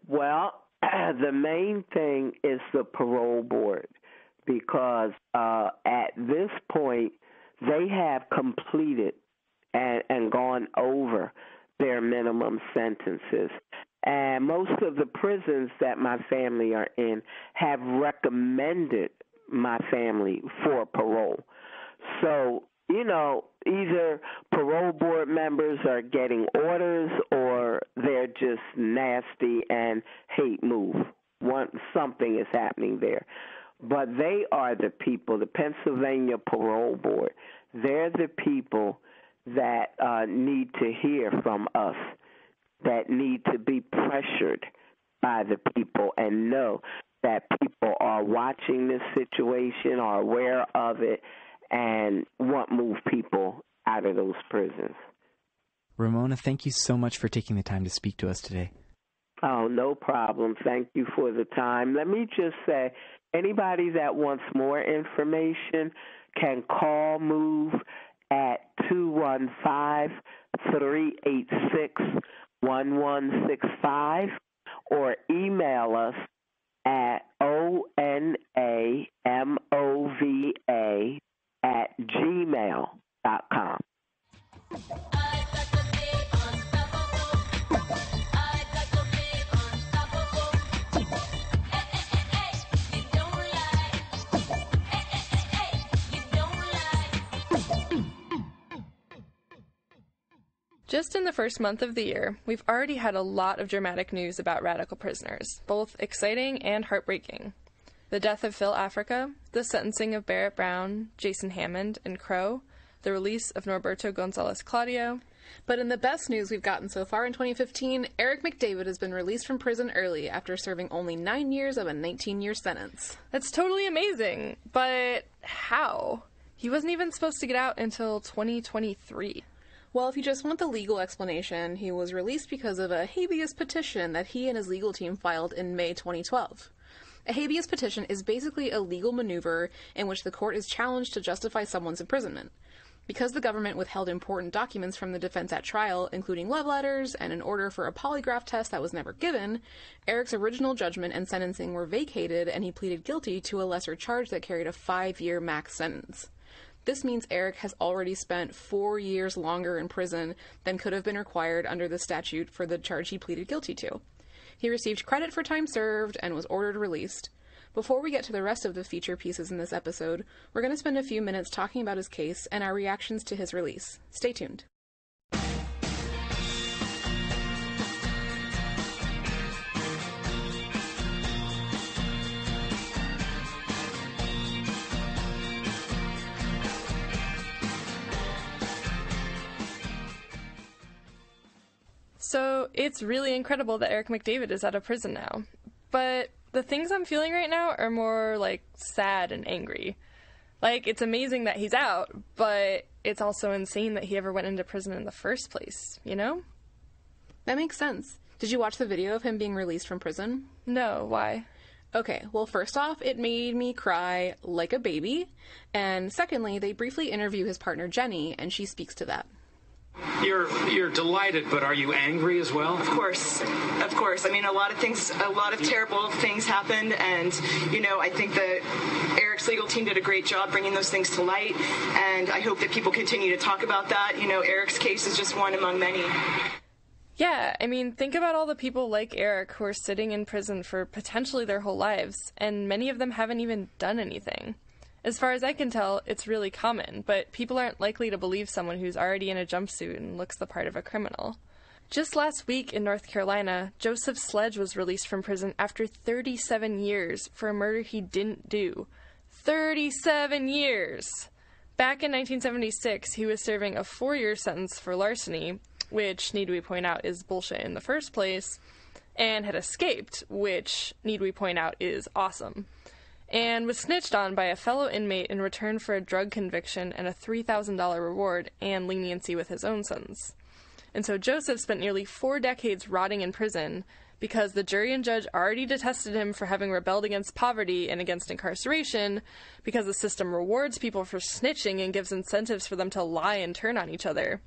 Well, the main thing is the parole board, because at this point they have completed and gone over their minimum sentences. And most of the prisons that my family are in have recommended my family for parole. So, either parole board members are getting orders or they're just nasty and hate MOVE. Something is happening there. But they are the people, the Pennsylvania Parole Board, they're the people that need to hear from us, that need to be pressured by the people and know that people are watching this situation, are aware of it, and want MOVE people out of those prisons. Ramona, thank you so much for taking the time to speak to us today. Oh, no problem. Thank you for the time. Let me just say, anybody that wants more information can call MOVE at 215-386-1165 or email us at onamova@gmail.com. Just in the first month of the year, we've already had a lot of dramatic news about radical prisoners, both exciting and heartbreaking. The death of Phil Africa, the sentencing of Barrett Brown, Jason Hammond, and Crow, the release of Norberto Gonzalez Claudio. But in the best news we've gotten so far in 2015, Eric McDavid has been released from prison early after serving only 9 years of a 19-year sentence. That's totally amazing, but how? He wasn't even supposed to get out until 2023. Well, if you just want the legal explanation, he was released because of a habeas petition that he and his legal team filed in May 2012. A habeas petition is basically a legal maneuver in which the court is challenged to justify someone's imprisonment. Because the government withheld important documents from the defense at trial, including love letters and an order for a polygraph test that was never given, Eric's original judgment and sentencing were vacated and he pleaded guilty to a lesser charge that carried a 5-year max sentence. This means Eric has already spent 4 years longer in prison than could have been required under the statute for the charge he pleaded guilty to. He received credit for time served and was ordered released. Before we get to the rest of the feature pieces in this episode, we're going to spend a few minutes talking about his case and our reactions to his release. Stay tuned. So it's really incredible that Eric McDavid is out of prison now. But the things I'm feeling right now are more like sad and angry. Like, it's amazing that he's out, but it's also insane that he ever went into prison in the first place, you know? That makes sense. Did you watch the video of him being released from prison? No, why? Okay, well, first off, it made me cry like a baby. And secondly, they briefly interview his partner Jenny, and she speaks to that. You're delighted, but are you angry as well? Of course. I mean, a lot of terrible things happened, and, I think that Eric's legal team did a great job bringing those things to light, and I hope that people continue to talk about that. Eric's case is just one among many. Yeah, I mean, think about all the people like Eric who are sitting in prison for potentially their whole lives, and many of them haven't even done anything. As far as I can tell, it's really common, but people aren't likely to believe someone who's already in a jumpsuit and looks the part of a criminal. Just last week in North Carolina, Joseph Sledge was released from prison after 37 years for a murder he didn't do. 37 years! Back in 1976, he was serving a 4-year sentence for larceny, which, need we point out, is bullshit in the first place, and had escaped, which, need we point out, is awesome. And was snitched on by a fellow inmate in return for a drug conviction and a $3,000 reward and leniency with his own sentence. And so Joseph spent nearly 4 decades rotting in prison because the jury and judge already detested him for having rebelled against poverty and against incarceration, because the system rewards people for snitching and gives incentives for them to lie and turn on each other.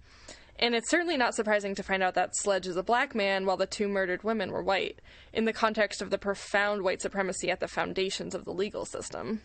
And it's certainly not surprising to find out that Sledge is a black man while the 2 murdered women were white, in the context of the profound white supremacy at the foundations of the legal system.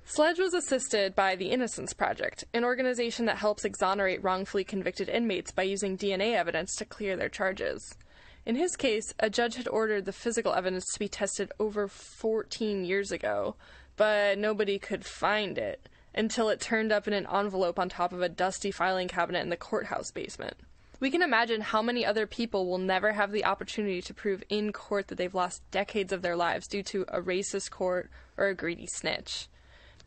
Sledge was assisted by the Innocence Project, an organization that helps exonerate wrongfully convicted inmates by using DNA evidence to clear their charges. In his case, a judge had ordered the physical evidence to be tested over 14 years ago, but nobody could find it until it turned up in an envelope on top of a dusty filing cabinet in the courthouse basement. We can imagine how many other people will never have the opportunity to prove in court that they've lost decades of their lives due to a racist court or a greedy snitch.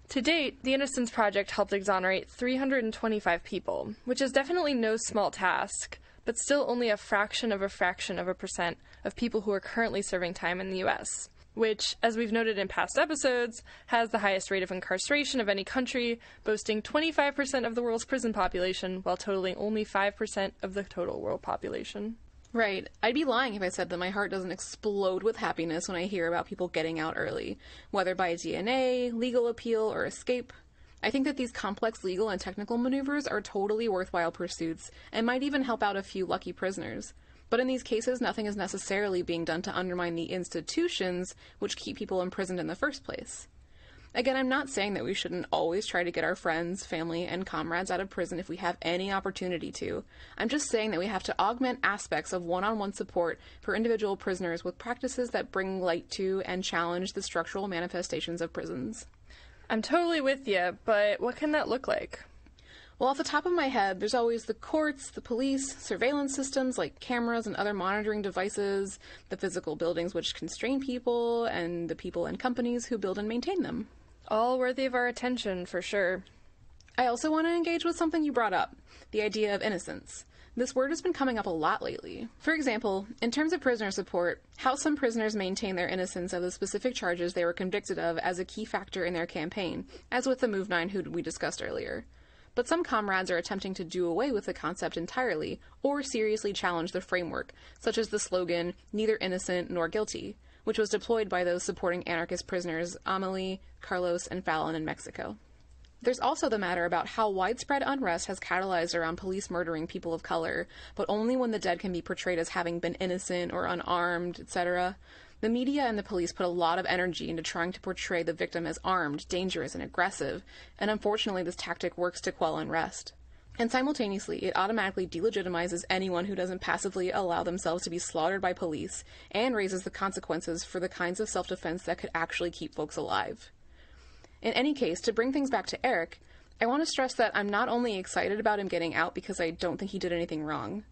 To date, the Innocence Project helped exonerate 325 people, which is definitely no small task, but still only a fraction of a percent of people who are currently serving time in the U.S., which, as we've noted in past episodes, has the highest rate of incarceration of any country, boasting 25% of the world's prison population, while totaling only 5% of the total world population. Right. I'd be lying if I said that my heart doesn't explode with happiness when I hear about people getting out early, whether by DNA, legal appeal, or escape. I think that these complex legal and technical maneuvers are totally worthwhile pursuits and might even help out a few lucky prisoners. But in these cases, nothing is necessarily being done to undermine the institutions which keep people imprisoned in the first place. Again, I'm not saying that we shouldn't always try to get our friends, family, and comrades out of prison if we have any opportunity to. I'm just saying that we have to augment aspects of one-on-one support for individual prisoners with practices that bring light to and challenge the structural manifestations of prisons. I'm totally with you, but what can that look like? Well, off the top of my head, there's always the courts, the police, surveillance systems like cameras and other monitoring devices, the physical buildings which constrain people, and the people and companies who build and maintain them. All worthy of our attention, for sure. I also want to engage with something you brought up, the idea of innocence. This word has been coming up a lot lately. For example, in terms of prisoner support, how some prisoners maintain their innocence of the specific charges they were convicted of as a key factor in their campaign, as with the Move 9 who we discussed earlier. But some comrades are attempting to do away with the concept entirely, or seriously challenge the framework, such as the slogan, neither innocent nor guilty, which was deployed by those supporting anarchist prisoners Amelie, Carlos, and Fallon in Mexico. There's also the matter about how widespread unrest has catalyzed around police murdering people of color, but only when the dead can be portrayed as having been innocent or unarmed, etc. The media and the police put a lot of energy into trying to portray the victim as armed, dangerous, and aggressive, and unfortunately this tactic works to quell unrest. And simultaneously, it automatically delegitimizes anyone who doesn't passively allow themselves to be slaughtered by police, and raises the consequences for the kinds of self-defense that could actually keep folks alive. In any case, to bring things back to Eric, I want to stress that I'm not only excited about him getting out because I don't think he did anything wrong.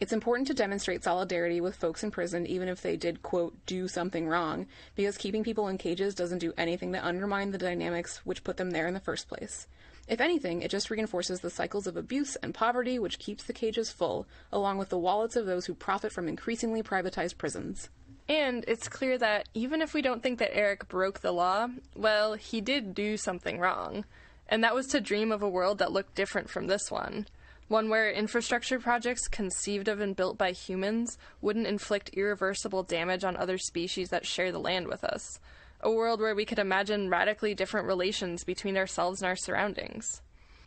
It's important to demonstrate solidarity with folks in prison even if they did, quote, do something wrong, because keeping people in cages doesn't do anything to undermine the dynamics which put them there in the first place. If anything, it just reinforces the cycles of abuse and poverty which keeps the cages full, along with the wallets of those who profit from increasingly privatized prisons. And it's clear that even if we don't think that Eric broke the law, well, he did do something wrong. And that was to dream of a world that looked different from this one. One where infrastructure projects conceived of and built by humans wouldn't inflict irreversible damage on other species that share the land with us. A world where we could imagine radically different relations between ourselves and our surroundings.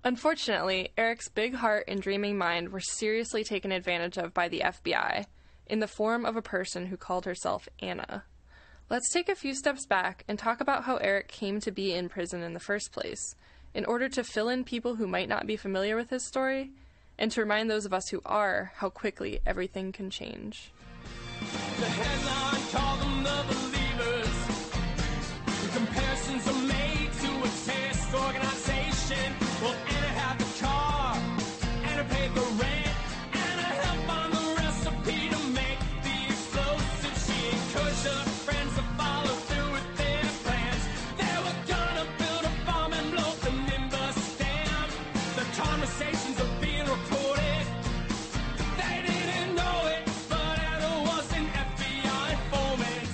Unfortunately, Eric's big heart and dreaming mind were seriously taken advantage of by the FBI, in the form of a person who called herself Anna. Let's take a few steps back and talk about how Eric came to be in prison in the first place, in order to fill in people who might not be familiar with his story, and to remind those of us who are how quickly everything can change. The headline called them the believers. The comparisons are made to a terrorist organization. Well, Anna had the car, Anna paid the rent, Anna helped on the recipe to make the explosive. She encouraged her friends to follow through with their plans. They were gonna build a bomb and blow the Nimbus down. The conversations are being recorded. They didn't know it, but Anna was an FBI informant.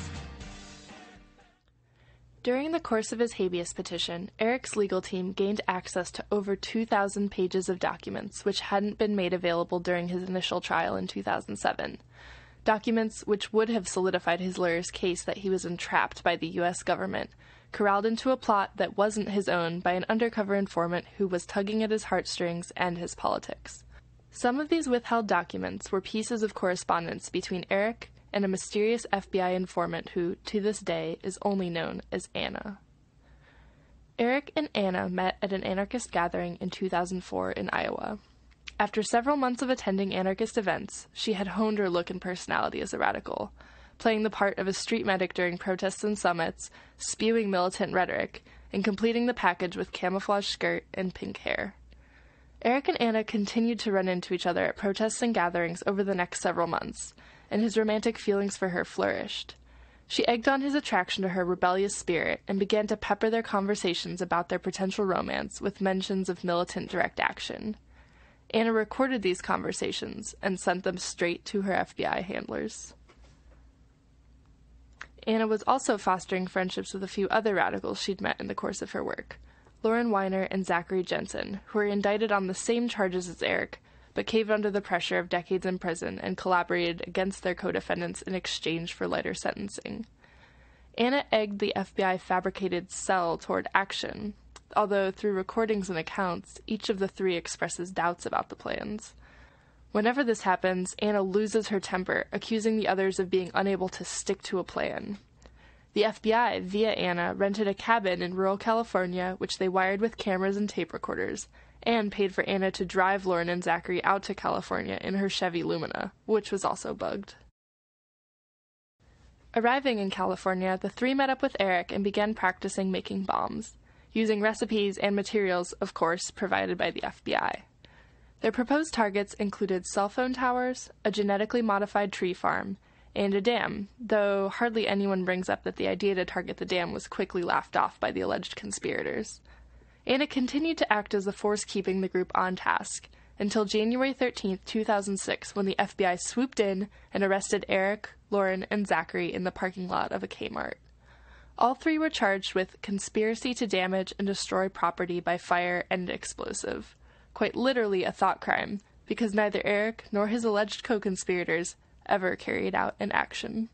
During the course of his habeas petition, Eric's legal team gained access to over 2,000 pages of documents which hadn't been made available during his initial trial in 2007. Documents which would have solidified his lawyer's case that he was entrapped by the U.S. government, corralled into a plot that wasn't his own by an undercover informant who was tugging at his heartstrings and his politics. Some of these withheld documents were pieces of correspondence between Eric and a mysterious FBI informant who, to this day, is only known as Anna. Eric and Anna met at an anarchist gathering in 2004 in Iowa. After several months of attending anarchist events, she had honed her look and personality as a radical, playing the part of a street medic during protests and summits, spewing militant rhetoric, and completing the package with camouflage skirt and pink hair. Eric and Anna continued to run into each other at protests and gatherings over the next several months, and his romantic feelings for her flourished. She egged on his attraction to her rebellious spirit and began to pepper their conversations about their potential romance with mentions of militant direct action. Anna recorded these conversations and sent them straight to her FBI handlers. Anna was also fostering friendships with a few other radicals she'd met in the course of her work, Lauren Weiner and Zachary Jensen, who were indicted on the same charges as Eric, but caved under the pressure of decades in prison and collaborated against their co-defendants in exchange for lighter sentencing. Anna egged the FBI fabricated cell toward action, although through recordings and accounts, each of the three expresses doubts about the plans. Whenever this happens, Anna loses her temper, accusing the others of being unable to stick to a plan. The FBI, via Anna, rented a cabin in rural California, which they wired with cameras and tape recorders, and paid for Anna to drive Lauren and Zachary out to California in her Chevy Lumina, which was also bugged. Arriving in California, the three met up with Eric and began practicing making bombs, using recipes and materials, of course, provided by the FBI. Their proposed targets included cell phone towers, a genetically modified tree farm, and a dam, though hardly anyone brings up that the idea to target the dam was quickly laughed off by the alleged conspirators. And it continued to act as the force keeping the group on task, until January 13, 2006, when the FBI swooped in and arrested Eric, Lauren, and Zachary in the parking lot of a Kmart. All three were charged with conspiracy to damage and destroy property by fire and explosive. Quite literally a thought crime, because neither Eric nor his alleged co-conspirators ever carried out an action.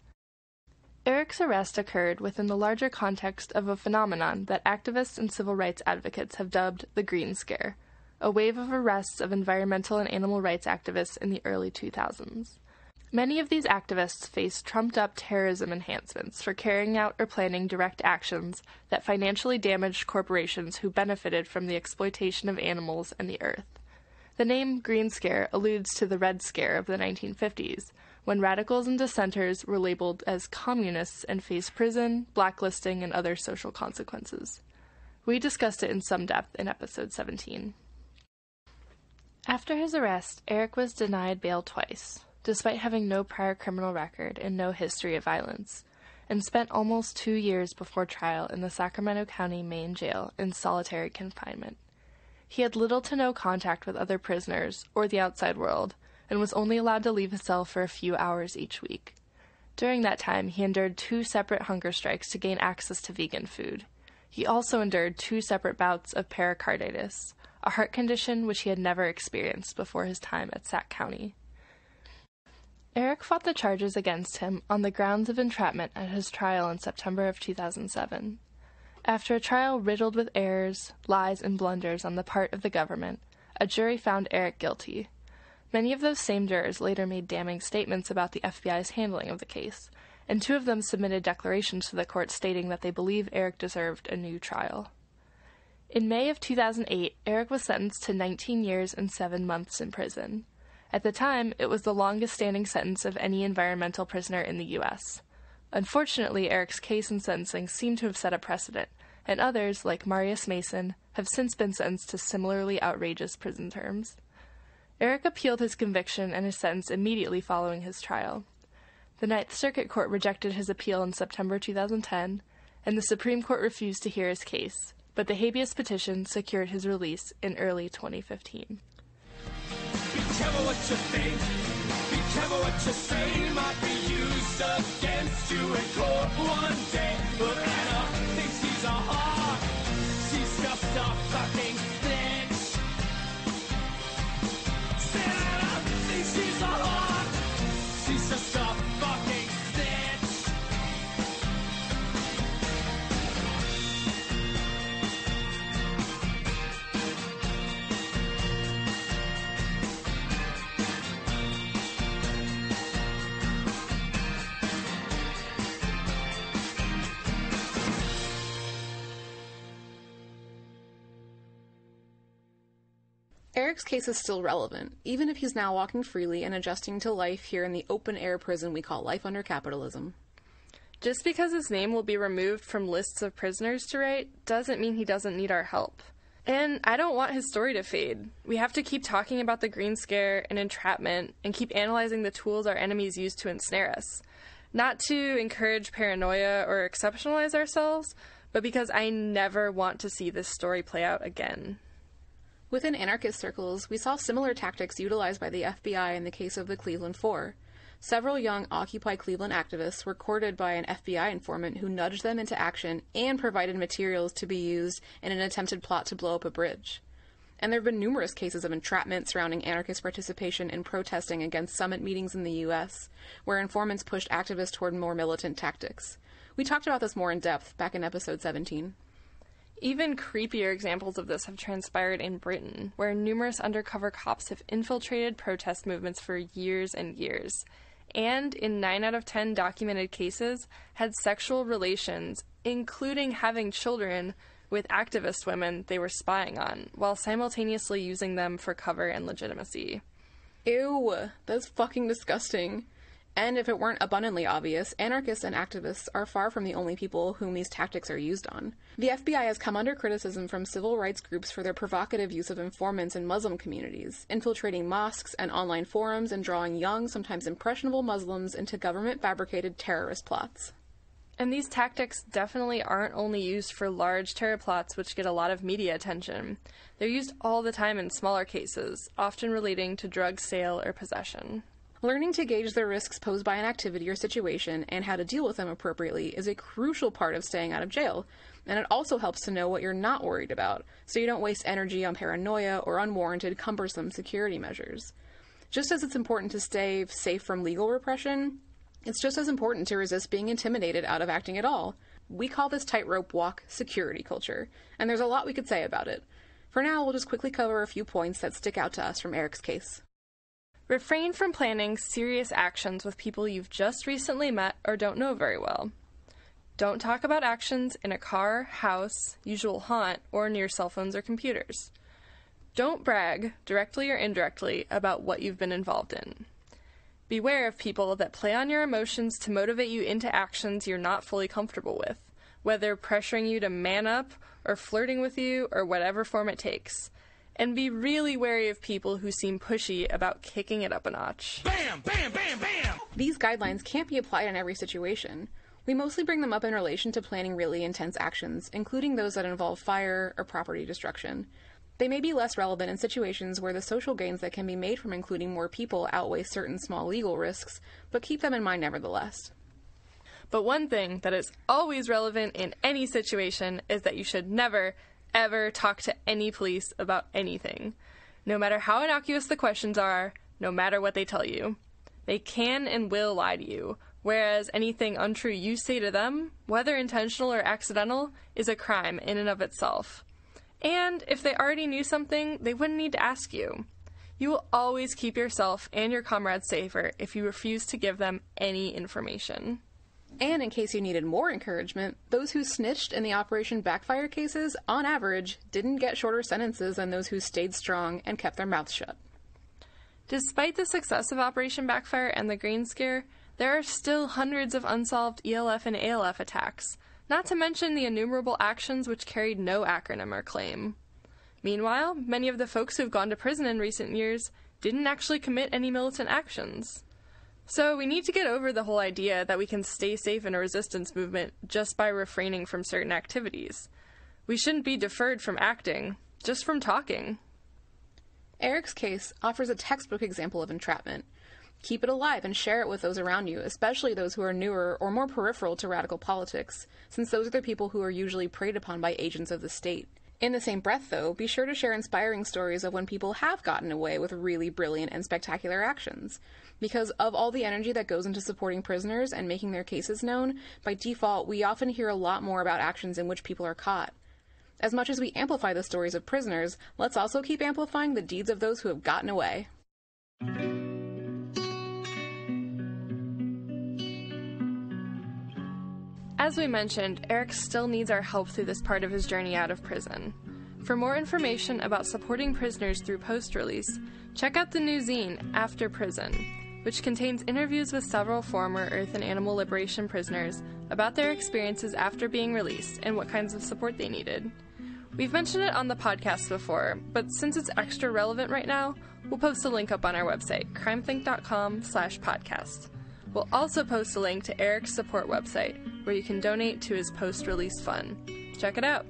Eric's arrest occurred within the larger context of a phenomenon that activists and civil rights advocates have dubbed the Green Scare, a wave of arrests of environmental and animal rights activists in the early 2000s. Many of these activists faced trumped-up terrorism enhancements for carrying out or planning direct actions that financially damaged corporations who benefited from the exploitation of animals and the earth. The name Green Scare alludes to the Red Scare of the 1950s, when radicals and dissenters were labeled as communists and faced prison, blacklisting, and other social consequences. We discussed it in some depth in episode 17. After his arrest, Eric was denied bail twice, despite having no prior criminal record and no history of violence, and spent almost 2 years before trial in the Sacramento County Main Jail in solitary confinement. He had little to no contact with other prisoners or the outside world, and was only allowed to leave his cell for a few hours each week. During that time, he endured 2 separate hunger strikes to gain access to vegan food. He also endured 2 separate bouts of pericarditis, a heart condition which he had never experienced before his time at Sac County. Eric fought the charges against him on the grounds of entrapment at his trial in September of 2007. After a trial riddled with errors, lies, and blunders on the part of the government, a jury found Eric guilty. Many of those same jurors later made damning statements about the FBI's handling of the case, and 2 of them submitted declarations to the court stating that they believe Eric deserved a new trial. In May of 2008, Eric was sentenced to 19 years and 7 months in prison. At the time, it was the longest-standing sentence of any environmental prisoner in the U.S. Unfortunately, Eric's case and sentencing seem to have set a precedent, and others, like Marius Mason, have since been sentenced to similarly outrageous prison terms. Eric appealed his conviction and his sentence immediately following his trial. The Ninth Circuit Court rejected his appeal in September 2010, and the Supreme Court refused to hear his case, but the habeas petition secured his release in early 2015. Be careful what you think, be careful what you say, might be used against you in court one day. But Anna thinks she's a hawk, she's just a fucking bitch. Say Anna thinks she's a hawk, she's just a fucking bitch. Eric's case is still relevant, even if he's now walking freely and adjusting to life here in the open-air prison we call life under capitalism. Just because his name will be removed from lists of prisoners to write doesn't mean he doesn't need our help. And I don't want his story to fade. We have to keep talking about the Green Scare and entrapment and keep analyzing the tools our enemies use to ensnare us. Not to encourage paranoia or exceptionalize ourselves, but because I never want to see this story play out again. Within anarchist circles, we saw similar tactics utilized by the FBI in the case of the Cleveland Four. Several young Occupy Cleveland activists were courted by an FBI informant who nudged them into action and provided materials to be used in an attempted plot to blow up a bridge. And there have been numerous cases of entrapment surrounding anarchist participation in protesting against summit meetings in the U.S., where informants pushed activists toward more militant tactics. We talked about this more in depth back in episode 17. Even creepier examples of this have transpired in Britain, where numerous undercover cops have infiltrated protest movements for years and years, and in 9 out of 10 documented cases had sexual relations, including having children, with activist women they were spying on, while simultaneously using them for cover and legitimacy. Ew, that's fucking disgusting. And if it weren't abundantly obvious, anarchists and activists are far from the only people whom these tactics are used on. The FBI has come under criticism from civil rights groups for their provocative use of informants in Muslim communities, infiltrating mosques and online forums and drawing young, sometimes impressionable Muslims into government-fabricated terrorist plots. And these tactics definitely aren't only used for large terror plots which get a lot of media attention. They're used all the time in smaller cases, often relating to drug sale or possession. Learning to gauge the risks posed by an activity or situation and how to deal with them appropriately is a crucial part of staying out of jail, and it also helps to know what you're not worried about, so you don't waste energy on paranoia or unwarranted, cumbersome security measures. Just as it's important to stay safe from legal repression, it's just as important to resist being intimidated out of acting at all. We call this tightrope walk security culture, and there's a lot we could say about it. For now, we'll just quickly cover a few points that stick out to us from Eric's case. Refrain from planning serious actions with people you've just recently met or don't know very well. Don't talk about actions in a car, house, usual haunt, or near cell phones or computers. Don't brag, directly or indirectly, about what you've been involved in. Beware of people that play on your emotions to motivate you into actions you're not fully comfortable with, whether pressuring you to man up or flirting with you or whatever form it takes. And be really wary of people who seem pushy about kicking it up a notch. Bam, bam, bam, bam! These guidelines can't be applied in every situation. We mostly bring them up in relation to planning really intense actions, including those that involve fire or property destruction. They may be less relevant in situations where the social gains that can be made from including more people outweigh certain small legal risks, but keep them in mind nevertheless. But one thing that is always relevant in any situation is that you should never, ever talk to any police about anything. No matter how innocuous the questions are, no matter what they tell you. They can and will lie to you, whereas anything untrue you say to them, whether intentional or accidental, is a crime in and of itself. And if they already knew something, they wouldn't need to ask you. You will always keep yourself and your comrades safer if you refuse to give them any information. And in case you needed more encouragement, those who snitched in the Operation Backfire cases, on average, didn't get shorter sentences than those who stayed strong and kept their mouths shut. Despite the success of Operation Backfire and the Green Scare, there are still hundreds of unsolved ELF and ALF attacks, not to mention the innumerable actions which carried no acronym or claim. Meanwhile, many of the folks who've gone to prison in recent years didn't actually commit any militant actions. So we need to get over the whole idea that we can stay safe in a resistance movement just by refraining from certain activities. We shouldn't be deferred from acting, just from talking. Eric's case offers a textbook example of entrapment. Keep it alive and share it with those around you, especially those who are newer or more peripheral to radical politics, since those are the people who are usually preyed upon by agents of the state. In the same breath, though, be sure to share inspiring stories of when people have gotten away with really brilliant and spectacular actions. Because of all the energy that goes into supporting prisoners and making their cases known, by default, we often hear a lot more about actions in which people are caught. As much as we amplify the stories of prisoners, let's also keep amplifying the deeds of those who have gotten away. As we mentioned, Eric still needs our help through this part of his journey out of prison. For more information about supporting prisoners through post-release, check out the new zine, After Prison, which contains interviews with several former Earth and Animal Liberation prisoners about their experiences after being released and what kinds of support they needed. We've mentioned it on the podcast before, but since it's extra relevant right now, we'll post a link up on our website, CrimethInc.com/podcast. We'll also post a link to Eric's support website, where you can donate to his post-release fund. Check it out.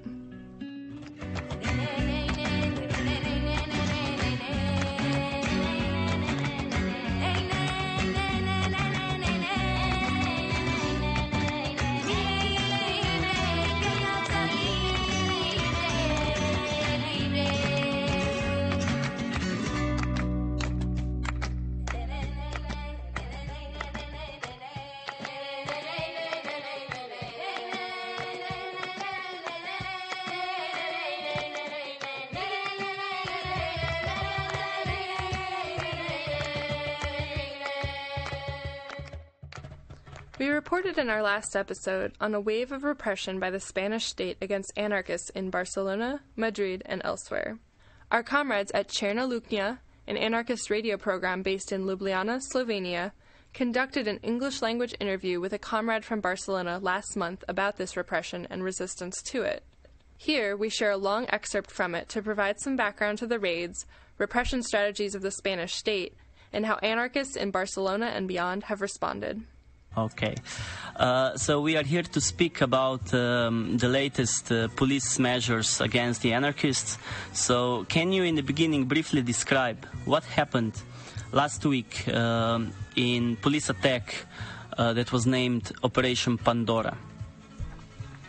We reported in our last episode on a wave of repression by the Spanish state against anarchists in Barcelona, Madrid, and elsewhere. Our comrades at Černá Lukňa, an anarchist radio program based in Ljubljana, Slovenia, conducted an English-language interview with a comrade from Barcelona last month about this repression and resistance to it. Here, we share a long excerpt from it to provide some background to the raids, repression strategies of the Spanish state, and how anarchists in Barcelona and beyond have responded. Okay. So we are here to speak about the latest police measures against the anarchists. So can you in the beginning briefly describe what happened last week in police attack that was named Operation Pandora?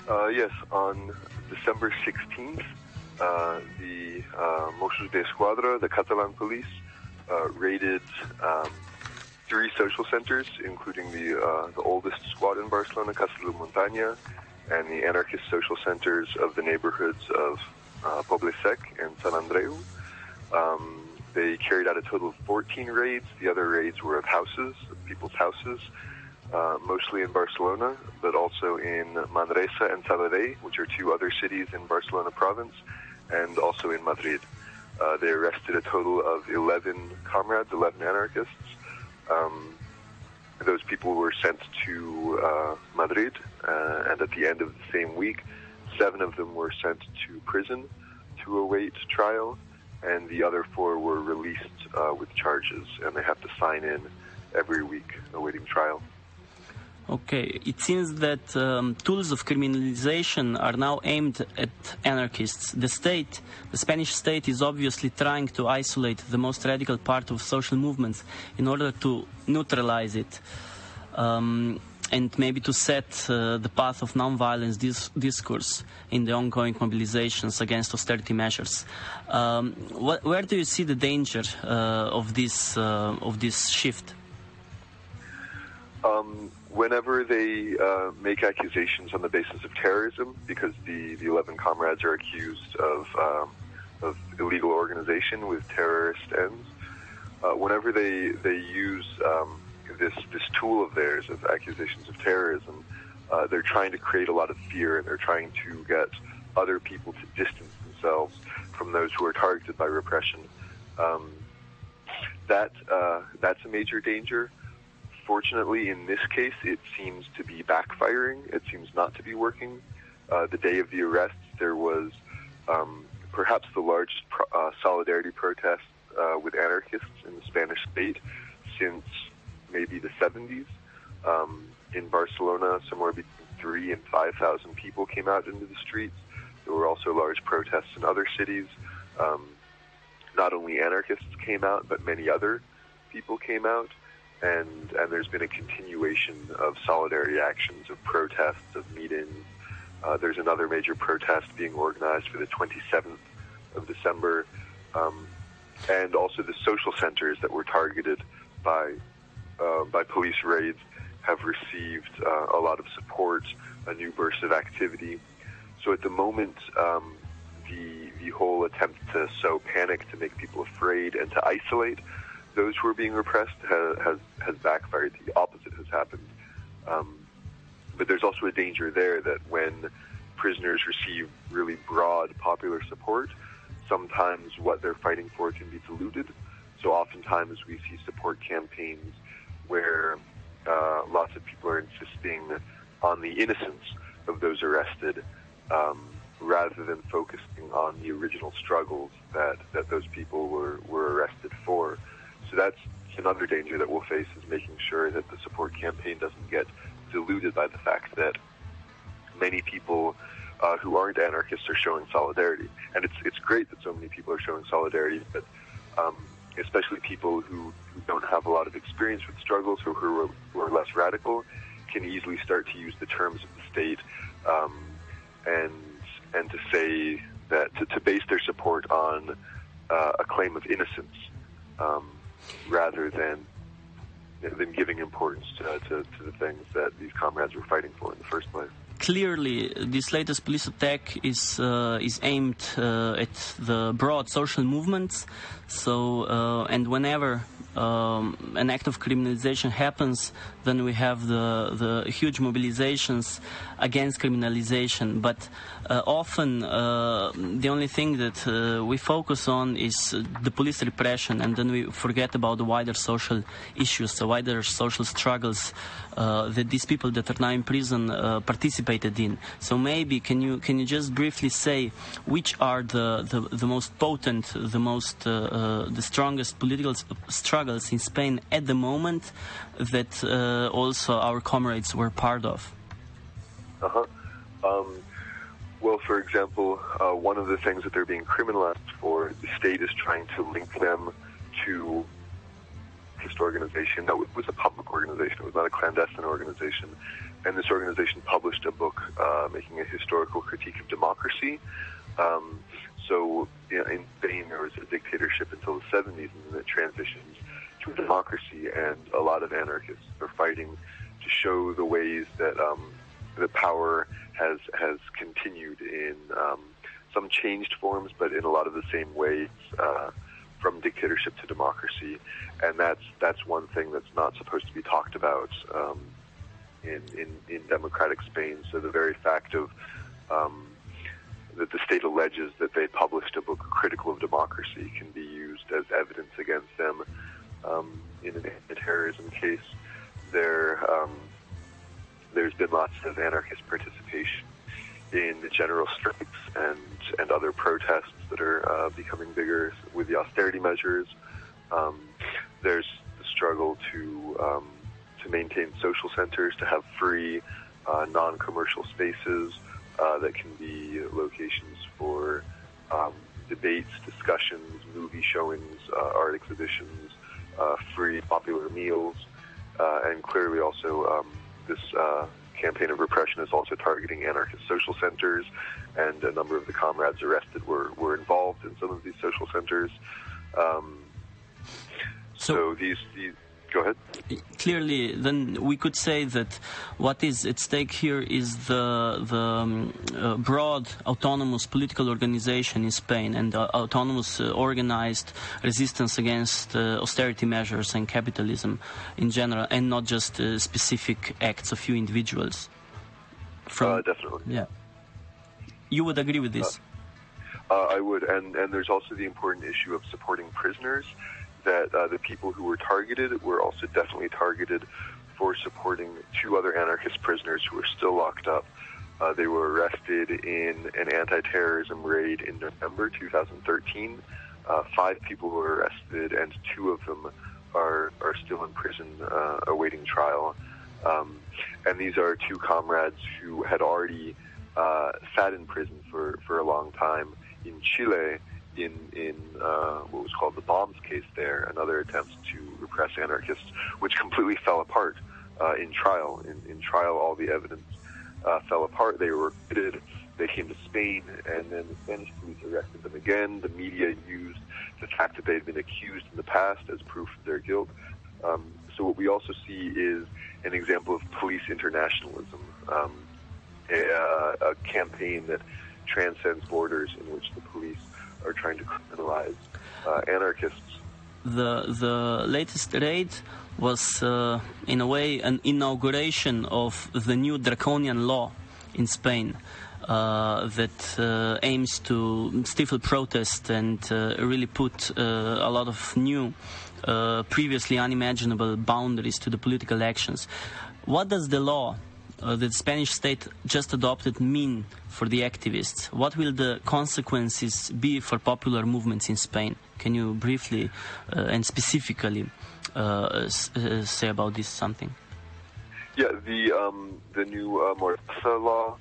Yes, on December 16th, the Mossos d'Esquadra, the Catalan police, raided 3 social centers, including the oldest squad in Barcelona, Casa de la Montaña, and the anarchist social centers of the neighborhoods of Poble Sec and San Andreu. They carried out a total of 14 raids. The other raids were of houses, of people's houses, mostly in Barcelona, but also in Manresa and Sabadell, which are 2 other cities in Barcelona province, and also in Madrid. They arrested a total of 11 comrades, 11 anarchists. Those people were sent to Madrid, and at the end of the same week, 7 of them were sent to prison to await trial, and the other 4 were released with charges, and they have to sign in every week awaiting trial. Okay, it seems that tools of criminalization are now aimed at anarchists. The Spanish state is obviously trying to isolate the most radical part of social movements in order to neutralize it and maybe to set the path of nonviolence discourse in the ongoing mobilizations against austerity measures. Where do you see the danger of this shift? Whenever they make accusations on the basis of terrorism, because the 11 comrades are accused of illegal organization with terrorist ends, whenever they use this tool of theirs of accusations of terrorism, they're trying to create a lot of fear, and they're trying to get other people to distance themselves from those who are targeted by repression. That's a major danger. Fortunately, in this case, it seems to be backfiring. It seems not to be working. The day of the arrests, there was perhaps the largest solidarity protest with anarchists in the Spanish state since maybe the 70s. In Barcelona, somewhere between 3,000 and 5,000 people came out into the streets. There were also large protests in other cities. Not only anarchists came out, but many other people came out. And there's been a continuation of solidarity actions, of protests, of meetings. There's another major protest being organized for the 27th of December. And also the social centers that were targeted by police raids have received a lot of support, a new burst of activity. So at the moment, the whole attempt to sow panic, to make people afraid, and to isolate those who are being repressed has backfired. The opposite has happened. But there's also a danger there that when prisoners receive really broad popular support, sometimes what they're fighting for can be diluted. So oftentimes we see support campaigns where lots of people are insisting on the innocence of those arrested rather than focusing on the original struggles that those people were arrested for. So that's another danger that we'll face, is making sure that the support campaign doesn't get diluted by the fact that many people who aren't anarchists are showing solidarity. And it's great that so many people are showing solidarity, but especially people who don't have a lot of experience with struggles or who are less radical can easily start to use the terms of the state and to say that to base their support on a claim of innocence. Rather than giving importance to the things that these comrades were fighting for in the first place. Clearly, this latest police attack is aimed at the broad social movements. So, and whenever an act of criminalization happens, then we have the huge mobilizations against criminalization. But often the only thing that we focus on is the police repression, and then we forget about the wider social issues, the wider social struggles that these people that are now in prison participated in. So maybe can you just briefly say which are the most potent, the strongest political struggles in Spain at the moment that also our comrades were part of? Well, for example, one of the things that they're being criminalized for, the state is trying to link them to this organization. That was a public organization. It was not a clandestine organization. And this organization published a book making a historical critique of democracy. So in Spain, there was a dictatorship until the 70s, and then it transitions to a democracy, and a lot of anarchists are fighting to show the ways that the power has continued in some changed forms, but in a lot of the same ways from dictatorship to democracy. And that's one thing that's not supposed to be talked about in democratic Spain. So the very fact of that the state alleges that they published a book critical of democracy can be used as evidence against them in an anti-terrorism case. There's been lots of anarchist participation in the general strikes and other protests that are becoming bigger with the austerity measures. There's the struggle to maintain social centers, to have free, non-commercial spaces that can be locations for debates, discussions, movie showings, art exhibitions, free popular meals, and clearly also this campaign of repression is also targeting anarchist social centers, and a number of the comrades arrested were involved in some of these social centers. So these go ahead. Clearly, then we could say that what is at stake here is the broad autonomous political organization in Spain and autonomous organized resistance against austerity measures and capitalism in general, and not just specific acts of few individuals. Definitely. Yeah. You would agree with this? I would, and there's also the important issue of supporting prisoners. That the people who were targeted were also definitely targeted for supporting two other anarchist prisoners who are still locked up. They were arrested in an anti-terrorism raid in November 2013. 5 people were arrested, and 2 of them are still in prison awaiting trial. And these are 2 comrades who had already sat in prison for a long time in Chile, in what was called the bombs case there, another attempt to repress anarchists, which completely fell apart in trial. In trial, all the evidence fell apart. They were acquitted. They came to Spain, and then the Spanish police arrested them again. The media used the fact that they had been accused in the past as proof of their guilt. So what we also see is an example of police internationalism, a campaign that transcends borders, in which the police are trying to criminalize anarchists. The latest raid was, in a way, an inauguration of the new draconian law in Spain that aims to stifle protest and really put a lot of new, previously unimaginable boundaries to the political actions. What does the law that the Spanish state just adopted mean for the activists? What will the consequences be for popular movements in Spain? Can you briefly and specifically say about this something? Yeah, the new Mordaza law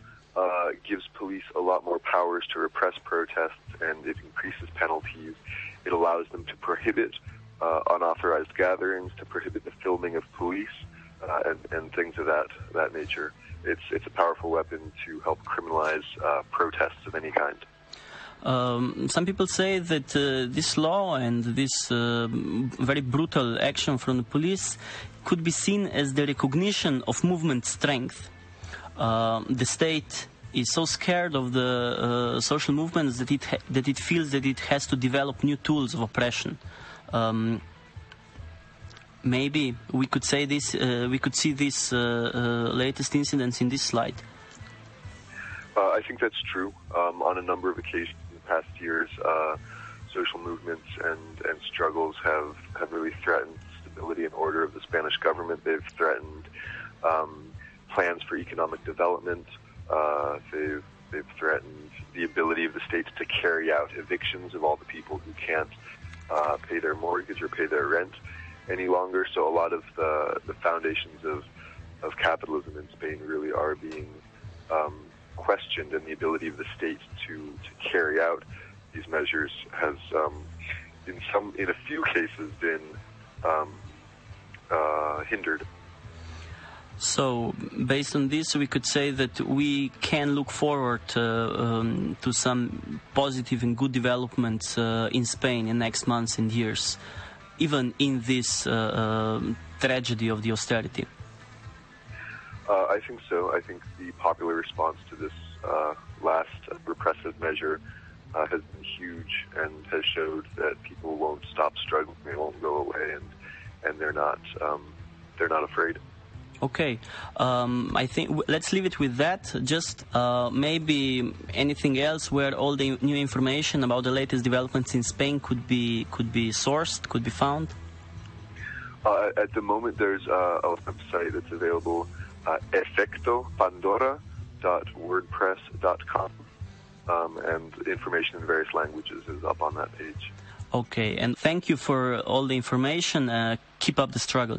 gives police a lot more powers to repress protests, and it increases penalties. It allows them to prohibit unauthorized gatherings, to prohibit the filming of police, and things of that nature. It's a powerful weapon to help criminalize protests of any kind. Some people say that this law and this very brutal action from the police could be seen as the recognition of movement strength. the state is so scared of the social movements that it feels that it has to develop new tools of oppression. Maybe we could say this. We could see this latest incidents in this slide. I think that's true. On a number of occasions in the past years, social movements and struggles have really threatened stability and order of the Spanish government. They've threatened plans for economic development. They've threatened the ability of the states to carry out evictions of all the people who can't pay their mortgage or pay their rent any longer. So a lot of the foundations of capitalism in Spain really are being questioned, and the ability of the state to carry out these measures has in a few cases been hindered. So, based on this, we could say that we can look forward to some positive and good developments in Spain in next months and years, even in this tragedy of the austerity. I think so. I think the popular response to this last repressive measure has been huge and has showed that people won't stop struggling, they won't go away, and they're not afraid. Okay, I think let's leave it with that. Just maybe anything else where all the new information about the latest developments in Spain could be sourced, could be found. At the moment, there's a website that's available, efectopandora.wordpress.com, and information in various languages is up on that page. Okay, and thank you for all the information. Keep up the struggle.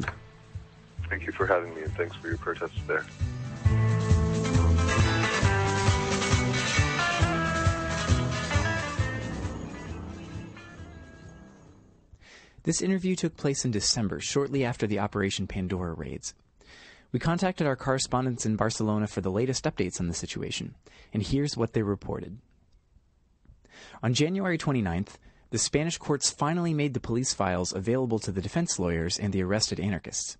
Thank you for having me, and thanks for your protests there. This interview took place in December, shortly after the Operation Pandora raids. We contacted our correspondents in Barcelona for the latest updates on the situation, and here's what they reported. On January 29th, the Spanish courts finally made the police files available to the defense lawyers and the arrested anarchists.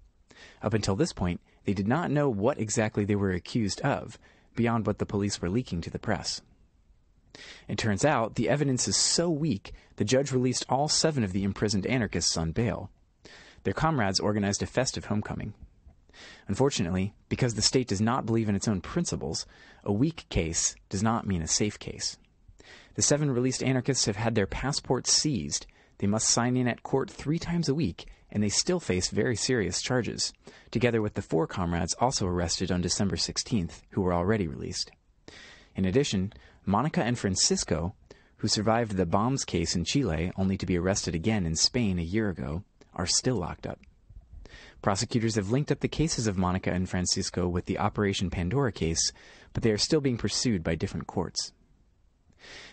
Up until this point, they did not know what exactly they were accused of, beyond what the police were leaking to the press. It turns out the evidence is so weak, the judge released all 7 of the imprisoned anarchists on bail. Their comrades organized a festive homecoming. Unfortunately, because the state does not believe in its own principles, a weak case does not mean a safe case. The 7 released anarchists have had their passports seized. They must sign in at court 3 times a week, and they still face very serious charges, together with the 4 comrades also arrested on December 16th, who were already released. In addition, Monica and Francisco, who survived the bombs case in Chile only to be arrested again in Spain a year ago, are still locked up. Prosecutors have linked up the cases of Monica and Francisco with the Operation Pandora case, but they are still being pursued by different courts.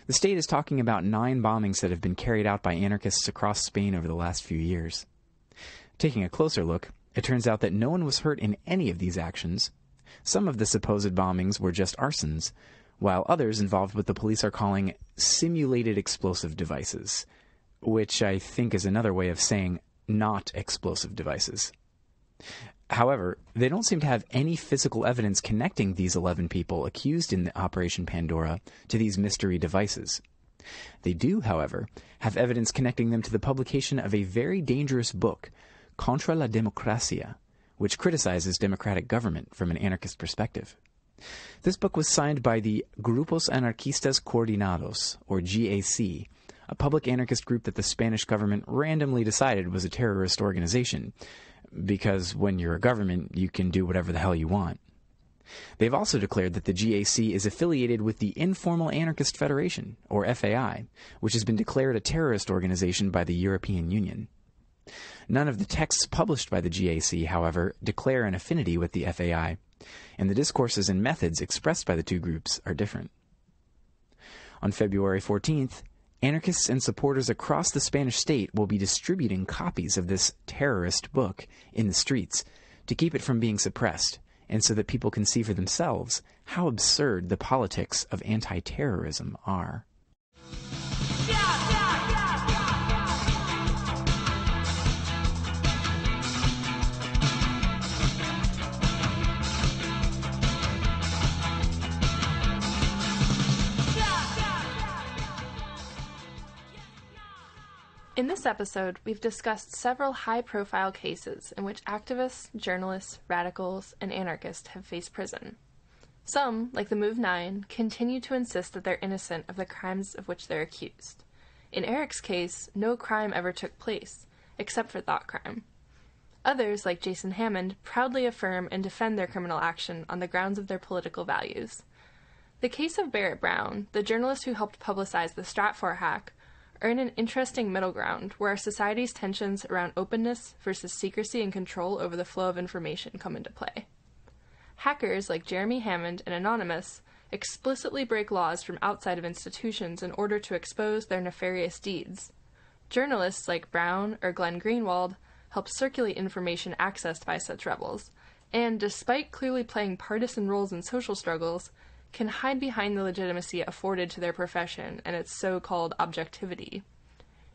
The state is talking about 9 bombings that have been carried out by anarchists across Spain over the last few years. Taking a closer look, it turns out that no one was hurt in any of these actions. Some of the supposed bombings were just arsons, while others involved what the police are calling simulated explosive devices, which I think is another way of saying not explosive devices. However, they don't seem to have any physical evidence connecting these 11 people accused in the Operation Pandora to these mystery devices. They do, however, have evidence connecting them to the publication of a very dangerous book, Contra la Democracia, which criticizes democratic government from an anarchist perspective. This book was signed by the Grupos Anarquistas Coordinados, or GAC, a public anarchist group that the Spanish government randomly decided was a terrorist organization, because when you're a government, you can do whatever the hell you want. They've also declared that the GAC is affiliated with the Informal Anarchist Federation, or FAI, which has been declared a terrorist organization by the European Union. None of the texts published by the GAC, however, declare an affinity with the FAI, and the discourses and methods expressed by the two groups are different. On February 14th, anarchists and supporters across the Spanish state will be distributing copies of this terrorist book in the streets to keep it from being suppressed, and so that people can see for themselves how absurd the politics of anti-terrorism are. this episode, we've discussed several high-profile cases in which activists, journalists, radicals, and anarchists have faced prison. Some, like the Move 9, continue to insist that they're innocent of the crimes of which they're accused. In Eric's case, no crime ever took place, except for thought crime. Others, like Jason Hammond, proudly affirm and defend their criminal action on the grounds of their political values. The case of Barrett Brown, the journalist who helped publicize the Stratfor hack, are in an interesting middle ground where our society's tensions around openness versus secrecy and control over the flow of information come into play. Hackers like Jeremy Hammond and Anonymous explicitly break laws from outside of institutions in order to expose their nefarious deeds. Journalists like Brown or Glenn Greenwald help circulate information accessed by such rebels, and despite clearly playing partisan roles in social struggles, can hide behind the legitimacy afforded to their profession and its so-called objectivity.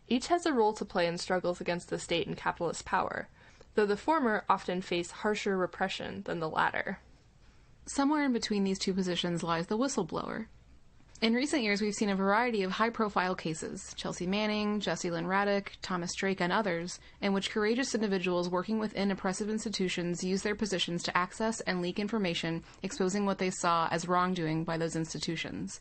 Each has a role to play in struggles against the state and capitalist power, though the former often face harsher repression than the latter. Somewhere in between these two positions lies the whistleblower. In recent years, we've seen a variety of high-profile cases, Chelsea Manning, Jesse Lynn Raddick, Thomas Drake, and others, in which courageous individuals working within oppressive institutions use their positions to access and leak information exposing what they saw as wrongdoing by those institutions.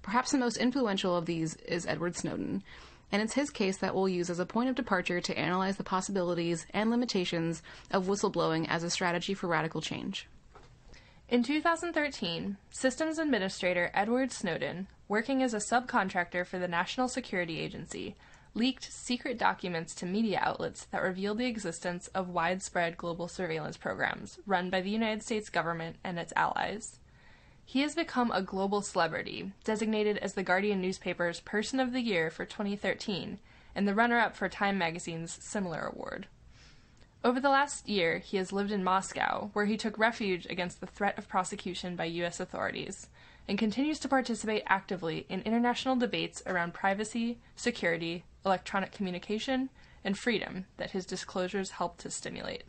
Perhaps the most influential of these is Edward Snowden, and it's his case that we'll use as a point of departure to analyze the possibilities and limitations of whistleblowing as a strategy for radical change. In 2013, Systems Administrator Edward Snowden, working as a subcontractor for the National Security Agency, leaked secret documents to media outlets that revealed the existence of widespread global surveillance programs run by the United States government and its allies. He has become a global celebrity, designated as the Guardian newspaper's Person of the Year for 2013, and the runner-up for Time magazine's similar award. Over the last year, he has lived in Moscow, where he took refuge against the threat of prosecution by U.S. authorities, and continues to participate actively in international debates around privacy, security, electronic communication, and freedom that his disclosures help to stimulate.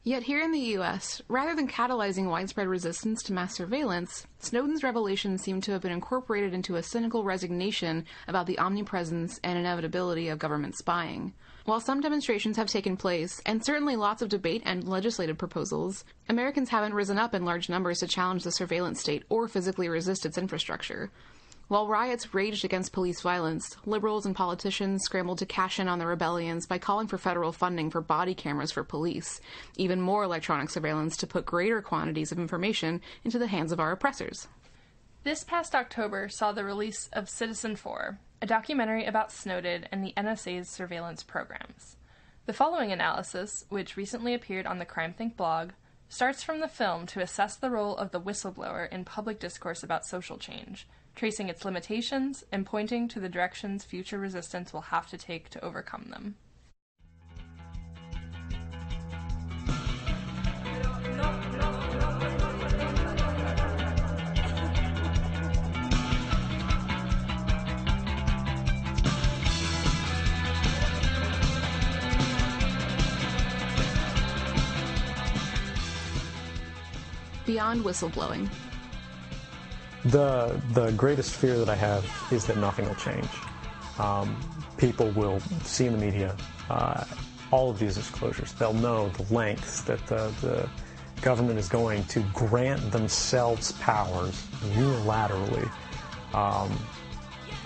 Yet here in the U.S., rather than catalyzing widespread resistance to mass surveillance, Snowden's revelations seem to have been incorporated into a cynical resignation about the omnipresence and inevitability of government spying. While some demonstrations have taken place, and certainly lots of debate and legislative proposals, Americans haven't risen up in large numbers to challenge the surveillance state or physically resist its infrastructure. While riots raged against police violence, liberals and politicians scrambled to cash in on the rebellions by calling for federal funding for body cameras for police, even more electronic surveillance to put greater quantities of information into the hands of our oppressors. This past October saw the release of Citizen 4, a documentary about Snowden and the NSA's surveillance programs. The following analysis, which recently appeared on the CrimethInc blog, starts from the film to assess the role of the whistleblower in public discourse about social change, tracing its limitations and pointing to the directions future resistance will have to take to overcome them. Beyond whistleblowing. The greatest fear that I have is that nothing will change. People will see in the media all of these disclosures. They'll know the lengths that the government is going to grant themselves powers unilaterally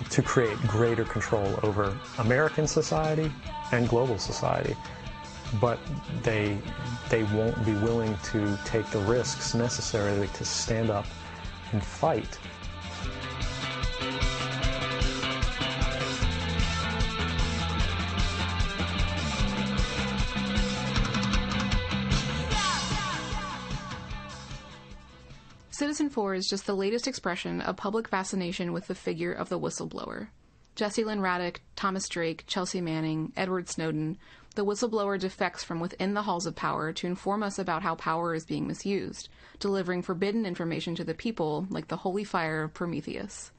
to create greater control over American society and global society. But they won't be willing to take the risks necessarily to stand up and fight. Citizen 4 is just the latest expression of public fascination with the figure of the whistleblower. Jesse Lynn Raddick, Thomas Drake, Chelsea Manning, Edward Snowden, the whistleblower defects from within the halls of power to inform us about how power is being misused, delivering forbidden information to the people like the holy fire of Prometheus.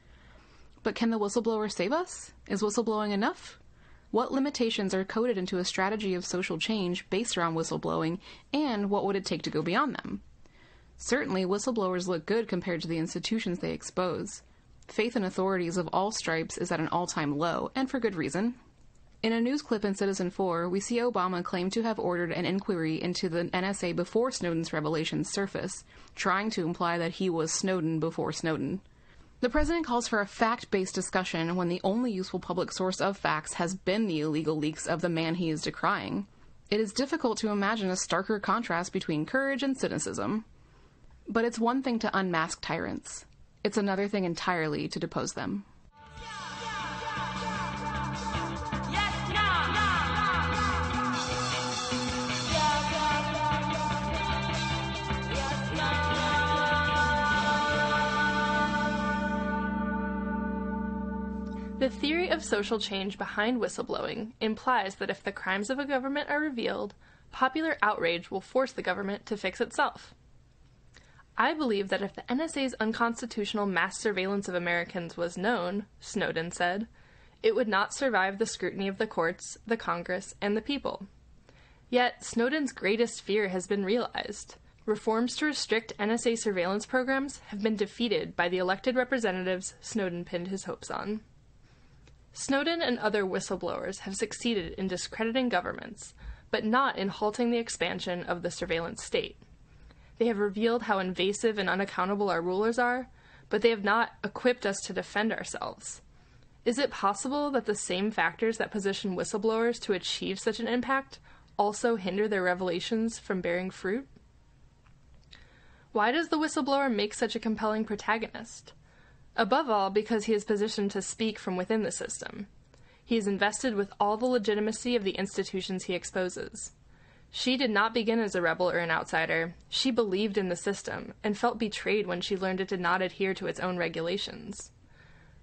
But can the whistleblower save us? Is whistleblowing enough? What limitations are coded into a strategy of social change based around whistleblowing, and what would it take to go beyond them? Certainly, whistleblowers look good compared to the institutions they expose. Faith in authorities of all stripes is at an all-time low, and for good reason. In a news clip in Citizen 4, we see Obama claim to have ordered an inquiry into the NSA before Snowden's revelations surface, trying to imply that he was Snowden before Snowden. The president calls for a fact-based discussion when the only useful public source of facts has been the illegal leaks of the man he is decrying. It is difficult to imagine a starker contrast between courage and cynicism. But it's one thing to unmask tyrants. It's another thing entirely to depose them. The theory of social change behind whistleblowing implies that if the crimes of a government are revealed, popular outrage will force the government to fix itself. I believe that if the NSA's unconstitutional mass surveillance of Americans was known, Snowden said, it would not survive the scrutiny of the courts, the Congress, and the people. Yet, Snowden's greatest fear has been realized. Reforms to restrict NSA surveillance programs have been defeated by the elected representatives Snowden pinned his hopes on. Snowden and other whistleblowers have succeeded in discrediting governments, but not in halting the expansion of the surveillance state. They have revealed how invasive and unaccountable our rulers are, but they have not equipped us to defend ourselves. Is it possible that the same factors that position whistleblowers to achieve such an impact also hinder their revelations from bearing fruit? Why does the whistleblower make such a compelling protagonist? Above all, because he is positioned to speak from within the system. He is invested with all the legitimacy of the institutions he exposes. She did not begin as a rebel or an outsider. She believed in the system and felt betrayed when she learned it did not adhere to its own regulations.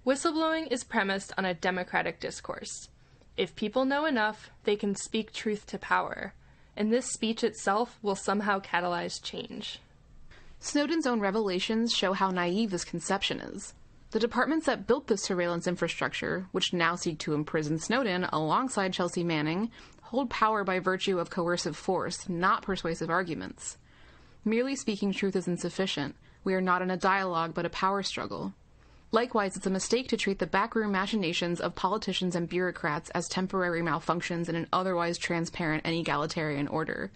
Whistleblowing is premised on a democratic discourse. If people know enough, they can speak truth to power, and this speech itself will somehow catalyze change. Snowden's own revelations show how naive this conception is. The departments that built this surveillance infrastructure, which now seek to imprison Snowden alongside Chelsea Manning, hold power by virtue of coercive force, not persuasive arguments. Merely speaking truth is insufficient. We are not in a dialogue, but a power struggle. Likewise, it's a mistake to treat the backroom machinations of politicians and bureaucrats as temporary malfunctions in an otherwise transparent and egalitarian order.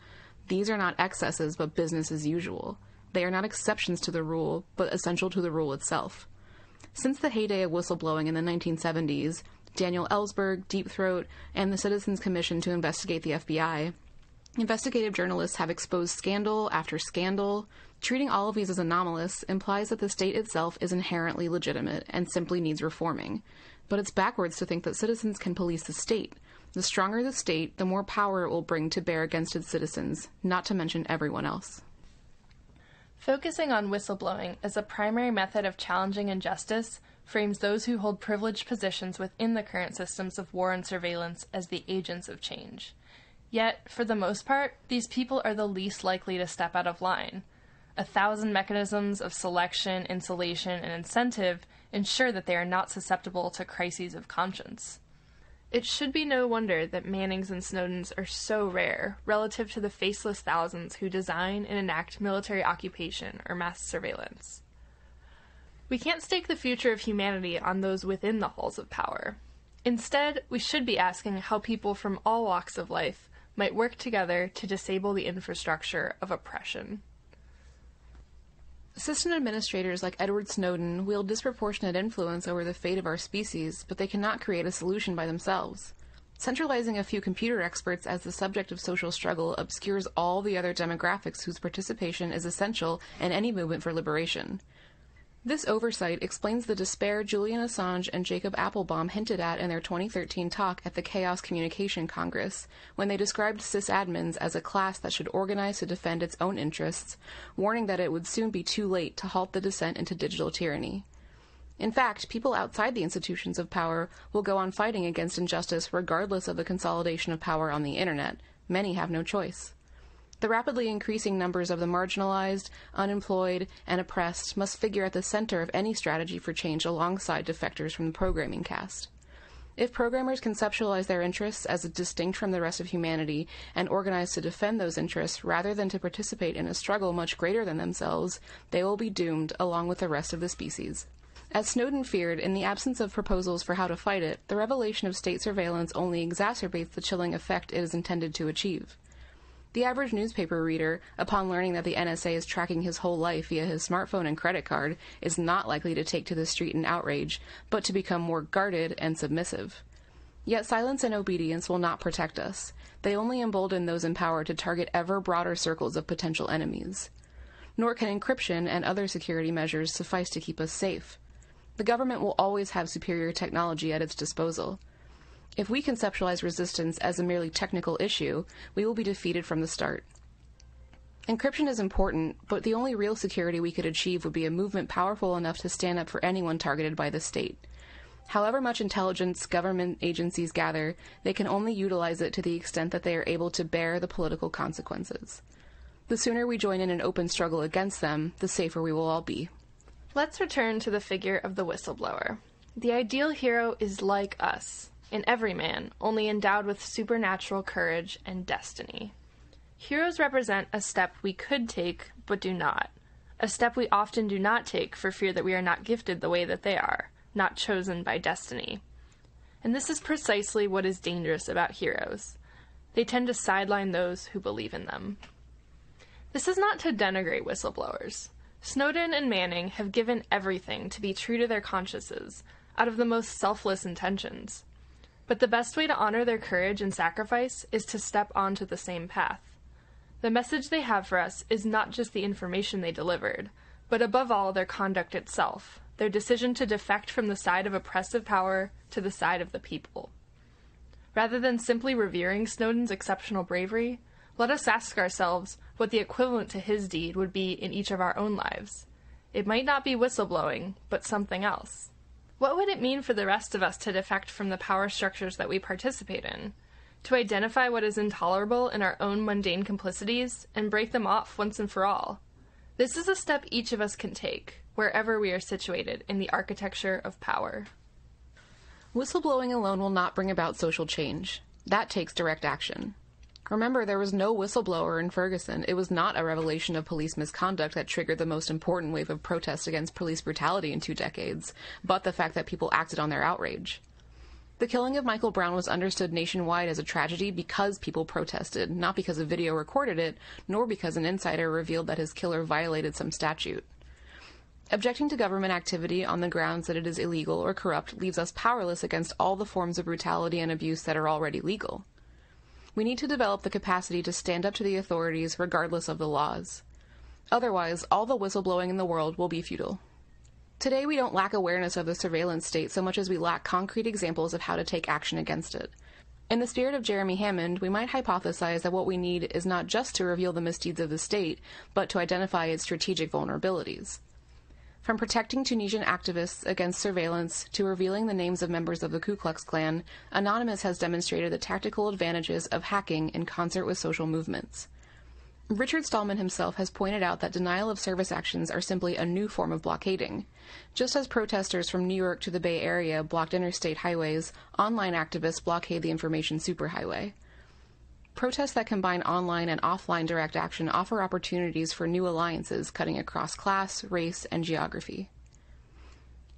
These are not excesses, but business as usual. They are not exceptions to the rule, but essential to the rule itself. Since the heyday of whistleblowing in the 1970s, Daniel Ellsberg, Deep Throat, and the Citizens Commission to investigate the FBI, investigative journalists have exposed scandal after scandal. Treating all of these as anomalous implies that the state itself is inherently legitimate and simply needs reforming. But it's backwards to think that citizens can police the state. The stronger the state, the more power it will bring to bear against its citizens, not to mention everyone else. Focusing on whistleblowing as a primary method of challenging injustice frames those who hold privileged positions within the current systems of war and surveillance as the agents of change. Yet, for the most part, these people are the least likely to step out of line. 1,000 mechanisms of selection, insulation, and incentive ensure that they are not susceptible to crises of conscience. It should be no wonder that Mannings and Snowdens are so rare relative to the faceless thousands who design and enact military occupation or mass surveillance. We can't stake the future of humanity on those within the halls of power. Instead, we should be asking how people from all walks of life might work together to disable the infrastructure of oppression. System administrators like Edward Snowden wield disproportionate influence over the fate of our species, but they cannot create a solution by themselves. Centralizing a few computer experts as the subject of social struggle obscures all the other demographics whose participation is essential in any movement for liberation. This oversight explains the despair Julian Assange and Jacob Appelbaum hinted at in their 2013 talk at the Chaos Communication Congress, when they described sysadmins as a class that should organize to defend its own interests, warning that it would soon be too late to halt the descent into digital tyranny. In fact, people outside the institutions of power will go on fighting against injustice regardless of the consolidation of power on the internet. Many have no choice. The rapidly increasing numbers of the marginalized, unemployed, and oppressed must figure at the center of any strategy for change alongside defectors from the programming cast. If programmers conceptualize their interests as distinct from the rest of humanity and organize to defend those interests rather than to participate in a struggle much greater than themselves, they will be doomed along with the rest of the species. As Snowden feared, in the absence of proposals for how to fight it, the revelation of state surveillance only exacerbates the chilling effect it is intended to achieve. The average newspaper reader, upon learning that the NSA is tracking his whole life via his smartphone and credit card, is not likely to take to the street in outrage, but to become more guarded and submissive. Yet silence and obedience will not protect us. They only embolden those in power to target ever broader circles of potential enemies. Nor can encryption and other security measures suffice to keep us safe. The government will always have superior technology at its disposal. If we conceptualize resistance as a merely technical issue, we will be defeated from the start. Encryption is important, but the only real security we could achieve would be a movement powerful enough to stand up for anyone targeted by the state. However much intelligence government agencies gather, they can only utilize it to the extent that they are able to bear the political consequences. The sooner we join in an open struggle against them, the safer we will all be. Let's return to the figure of the whistleblower. The ideal hero is like us, an everyman, only endowed with supernatural courage and destiny. Heroes represent a step we could take, but do not. A step we often do not take for fear that we are not gifted the way that they are, not chosen by destiny. And this is precisely what is dangerous about heroes. They tend to sideline those who believe in them. This is not to denigrate whistleblowers. Snowden and Manning have given everything to be true to their consciences, out of the most selfless intentions. But the best way to honor their courage and sacrifice is to step onto the same path. The message they have for us is not just the information they delivered, but above all their conduct itself, their decision to defect from the side of oppressive power to the side of the people. Rather than simply revering Snowden's exceptional bravery, let us ask ourselves what the equivalent to his deed would be in each of our own lives. It might not be whistleblowing, but something else. What would it mean for the rest of us to defect from the power structures that we participate in? To identify what is intolerable in our own mundane complicities and break them off once and for all? This is a step each of us can take, wherever we are situated in the architecture of power. Whistleblowing alone will not bring about social change. That takes direct action. Remember, there was no whistleblower in Ferguson. It was not a revelation of police misconduct that triggered the most important wave of protest against police brutality in 2 decades, but the fact that people acted on their outrage. The killing of Michael Brown was understood nationwide as a tragedy because people protested, not because a video recorded it, nor because an insider revealed that his killer violated some statute. Objecting to government activity on the grounds that it is illegal or corrupt leaves us powerless against all the forms of brutality and abuse that are already legal. We need to develop the capacity to stand up to the authorities regardless of the laws. Otherwise, all the whistleblowing in the world will be futile. Today, we don't lack awareness of the surveillance state so much as we lack concrete examples of how to take action against it. In the spirit of Jeremy Hammond, we might hypothesize that what we need is not just to reveal the misdeeds of the state, but to identify its strategic vulnerabilities. From protecting Tunisian activists against surveillance to revealing the names of members of the Ku Klux Klan, Anonymous has demonstrated the tactical advantages of hacking in concert with social movements. Richard Stallman himself has pointed out that denial of service actions are simply a new form of blockading. Just as protesters from New York to the Bay Area blocked interstate highways, online activists blockade the information superhighway. Protests that combine online and offline direct action offer opportunities for new alliances cutting across class, race, and geography.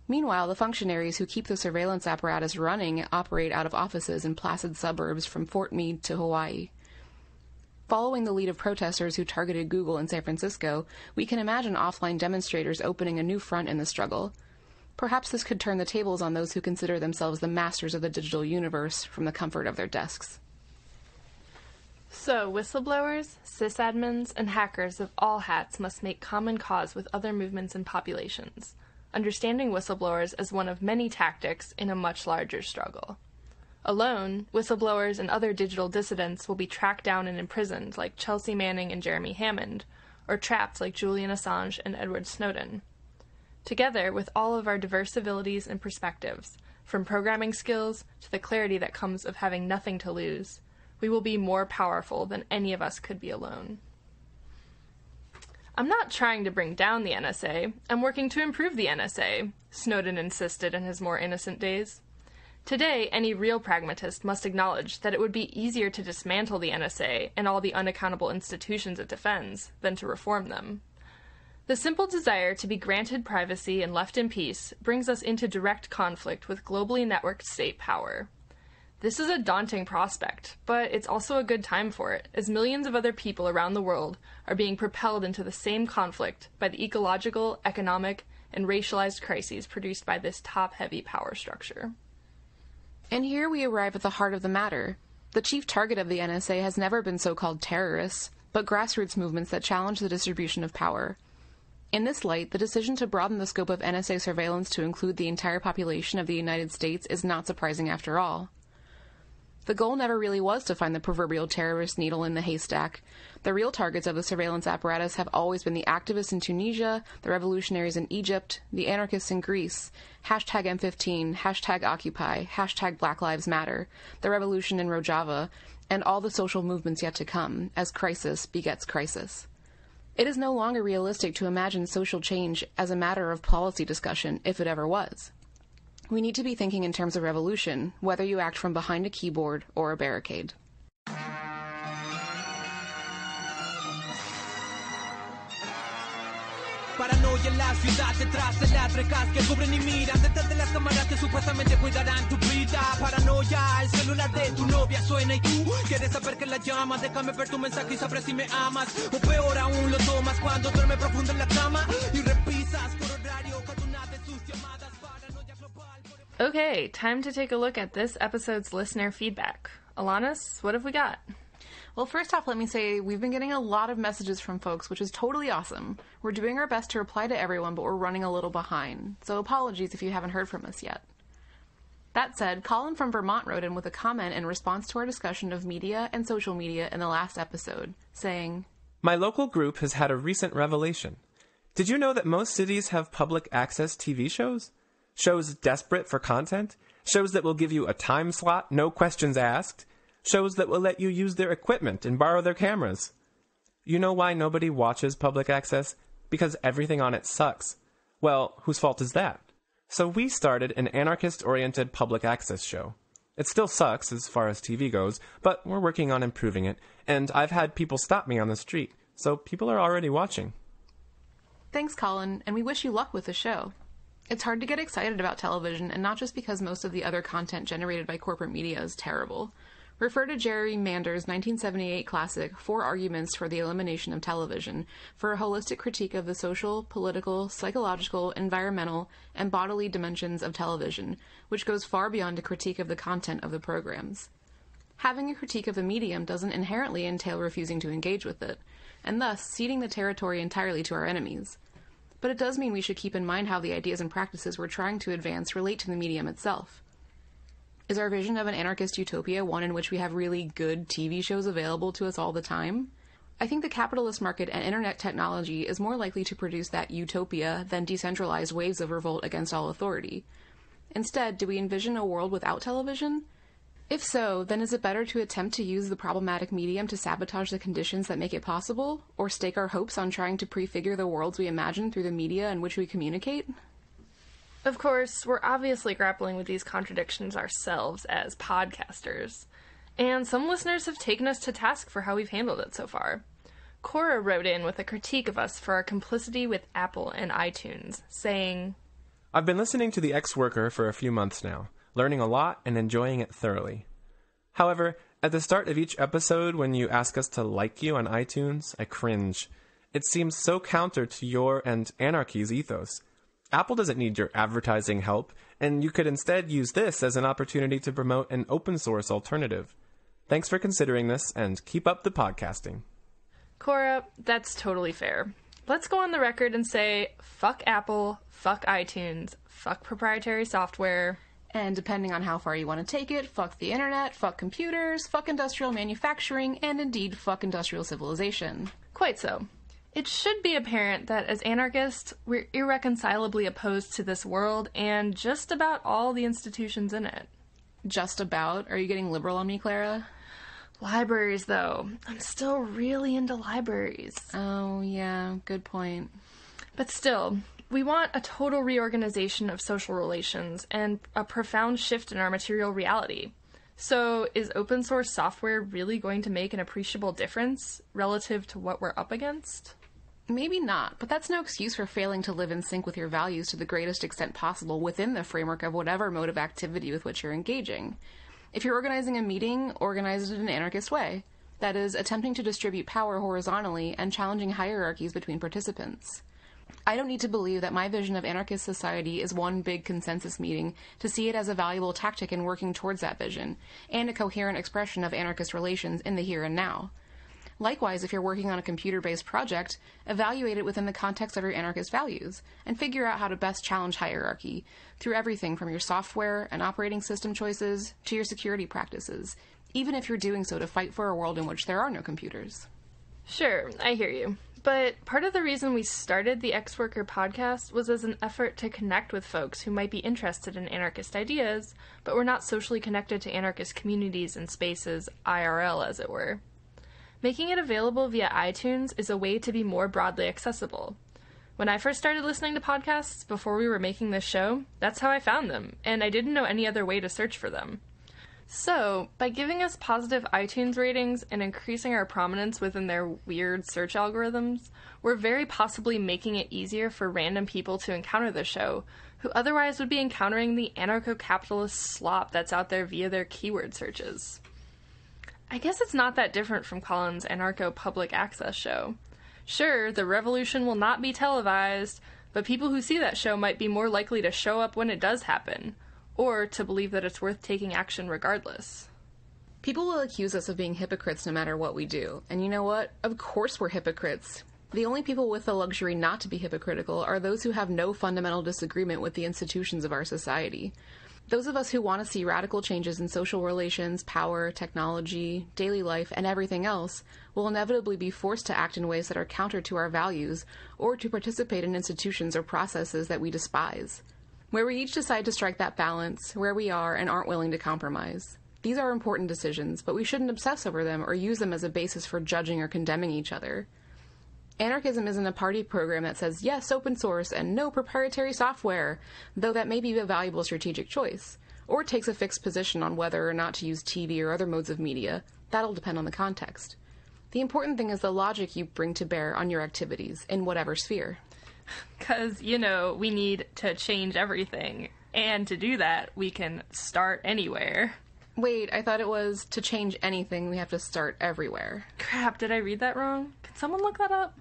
Meanwhile, the functionaries who keep the surveillance apparatus running operate out of offices in placid suburbs from Fort Meade to Hawaii. Following the lead of protesters who targeted Google in San Francisco, we can imagine offline demonstrators opening a new front in the struggle. Perhaps this could turn the tables on those who consider themselves the masters of the digital universe from the comfort of their desks. So, whistleblowers, sysadmins, and hackers of all hats must make common cause with other movements and populations, understanding whistleblowers as one of many tactics in a much larger struggle. Alone, whistleblowers and other digital dissidents will be tracked down and imprisoned like Chelsea Manning and Jeremy Hammond, or trapped like Julian Assange and Edward Snowden. Together, with all of our diverse abilities and perspectives, from programming skills to the clarity that comes of having nothing to lose, we will be more powerful than any of us could be alone. I'm not trying to bring down the NSA, I'm working to improve the NSA, Snowden insisted in his more innocent days. Today, any real pragmatist must acknowledge that it would be easier to dismantle the NSA and all the unaccountable institutions it defends than to reform them. The simple desire to be granted privacy and left in peace brings us into direct conflict with globally networked state power. This is a daunting prospect, but it's also a good time for it, as millions of other people around the world are being propelled into the same conflict by the ecological, economic, and racialized crises produced by this top-heavy power structure. And here we arrive at the heart of the matter. The chief target of the NSA has never been so-called terrorists, but grassroots movements that challenge the distribution of power. In this light, the decision to broaden the scope of NSA surveillance to include the entire population of the United States is not surprising after all. The goal never really was to find the proverbial terrorist needle in the haystack. The real targets of the surveillance apparatus have always been the activists in Tunisia, the revolutionaries in Egypt, the anarchists in Greece, hashtag M15, hashtag Occupy, hashtag Black Lives Matter, the revolution in Rojava, and all the social movements yet to come, as crisis begets crisis. It is no longer realistic to imagine social change as a matter of policy discussion, if it ever was. We need to be thinking in terms of revolution, whether you act from behind a keyboard or a barricade. Paranoia en la ciudad detrás de las rejas que cubren y miran detrás de las cámaras que supuestamente cuidarán tu vida. Paranoia, el celular de tu novia suena y tú quieres saber que la llama. Déjame ver tu mensaje y sabré si me amas. O peor aún lo tomas cuando duerme profundo en la cama y repisas por horario cada una de sus llamadas. Paranoia global. Okay, time to take a look at this episode's listener feedback. Alanis, what have we got? Well, first off, let me say we've been getting a lot of messages from folks, which is totally awesome. We're doing our best to reply to everyone, but we're running a little behind. So apologies if you haven't heard from us yet. That said, Colin from Vermont wrote in with a comment in response to our discussion of media and social media in the last episode, saying, My local group has had a recent revelation. Did you know that most cities have public access TV shows? Shows desperate for content? Shows that will give you a time slot, no questions asked? Shows that will let you use their equipment and borrow their cameras. You know why nobody watches public access? Because everything on it sucks. Well, whose fault is that? So we started an anarchist-oriented public access show. It still sucks as far as TV goes, but we're working on improving it, and I've had people stop me on the street, so people are already watching. Thanks, Colin, and we wish you luck with the show. It's hard to get excited about television, and not just because most of the other content generated by corporate media is terrible. Refer to Jeremy Hammond's 1978 classic, 4 Arguments for the Elimination of Television, for a holistic critique of the social, political, psychological, environmental, and bodily dimensions of television, which goes far beyond a critique of the content of the programs. Having a critique of the medium doesn't inherently entail refusing to engage with it, and thus ceding the territory entirely to our enemies. But it does mean we should keep in mind how the ideas and practices we're trying to advance relate to the medium itself. Is our vision of an anarchist utopia one in which we have really good TV shows available to us all the time? I think the capitalist market and internet technology is more likely to produce that utopia than decentralized waves of revolt against all authority. Instead, do we envision a world without television? If so, then is it better to attempt to use the problematic medium to sabotage the conditions that make it possible, or stake our hopes on trying to prefigure the worlds we imagine through the media in which we communicate? Of course, we're obviously grappling with these contradictions ourselves as podcasters, and some listeners have taken us to task for how we've handled it so far. Cora wrote in with a critique of us for our complicity with Apple and iTunes, saying, I've been listening to The Ex-Worker for a few months now, learning a lot and enjoying it thoroughly. However, at the start of each episode when you ask us to like you on iTunes, I cringe. It seems so counter to your and Anarchy's ethos. Apple doesn't need your advertising help, and you could instead use this as an opportunity to promote an open-source alternative. Thanks for considering this, and keep up the podcasting. Cora, that's totally fair. Let's go on the record and say, fuck Apple, fuck iTunes, fuck proprietary software. And depending on how far you want to take it, fuck the internet, fuck computers, fuck industrial manufacturing, and indeed fuck industrial civilization. Quite so. It should be apparent that as anarchists, we're irreconcilably opposed to this world and just about all the institutions in it. Just about? Are you getting liberal on me, Clara? Libraries, though. I'm still really into libraries. Oh, yeah, good point. But still, we want a total reorganization of social relations and a profound shift in our material reality. So, is open source software really going to make an appreciable difference relative to what we're up against? Maybe not, but that's no excuse for failing to live in sync with your values to the greatest extent possible within the framework of whatever mode of activity with which you're engaging. If you're organizing a meeting, organize it in an anarchist way. That is, attempting to distribute power horizontally and challenging hierarchies between participants. I don't need to believe that my vision of anarchist society is one big consensus meeting to see it as a valuable tactic in working towards that vision, and a coherent expression of anarchist relations in the here and now. Likewise, if you're working on a computer-based project, evaluate it within the context of your anarchist values, and figure out how to best challenge hierarchy, through everything from your software and operating system choices to your security practices, even if you're doing so to fight for a world in which there are no computers. Sure, I hear you. But part of the reason we started the Ex-Worker podcast was as an effort to connect with folks who might be interested in anarchist ideas, but were not socially connected to anarchist communities and spaces, IRL as it were. Making it available via iTunes is a way to be more broadly accessible. When I first started listening to podcasts before we were making this show, that's how I found them, and I didn't know any other way to search for them. So, by giving us positive iTunes ratings and increasing our prominence within their weird search algorithms, we're very possibly making it easier for random people to encounter the show, who otherwise would be encountering the anarcho-capitalist slop that's out there via their keyword searches. I guess it's not that different from Colin's anarcho-public access show. Sure, the revolution will not be televised, but people who see that show might be more likely to show up when it does happen, or to believe that it's worth taking action regardless. People will accuse us of being hypocrites no matter what we do, and you know what? Of course we're hypocrites. The only people with the luxury not to be hypocritical are those who have no fundamental disagreement with the institutions of our society. Those of us who want to see radical changes in social relations, power, technology, daily life, and everything else will inevitably be forced to act in ways that are counter to our values, or to participate in institutions or processes that we despise. Where we each decide to strike that balance, where we are and aren't willing to compromise. These are important decisions, but we shouldn't obsess over them or use them as a basis for judging or condemning each other. Anarchism isn't a party program that says, yes, open source and no proprietary software, though that may be a valuable strategic choice, or takes a fixed position on whether or not to use TV or other modes of media. That'll depend on the context. The important thing is the logic you bring to bear on your activities, in whatever sphere. Because, we need to change everything. And to do that, we can start anywhere. Wait, I thought it was to change anything, we have to start everywhere. Crap, did I read that wrong? Can someone look that up?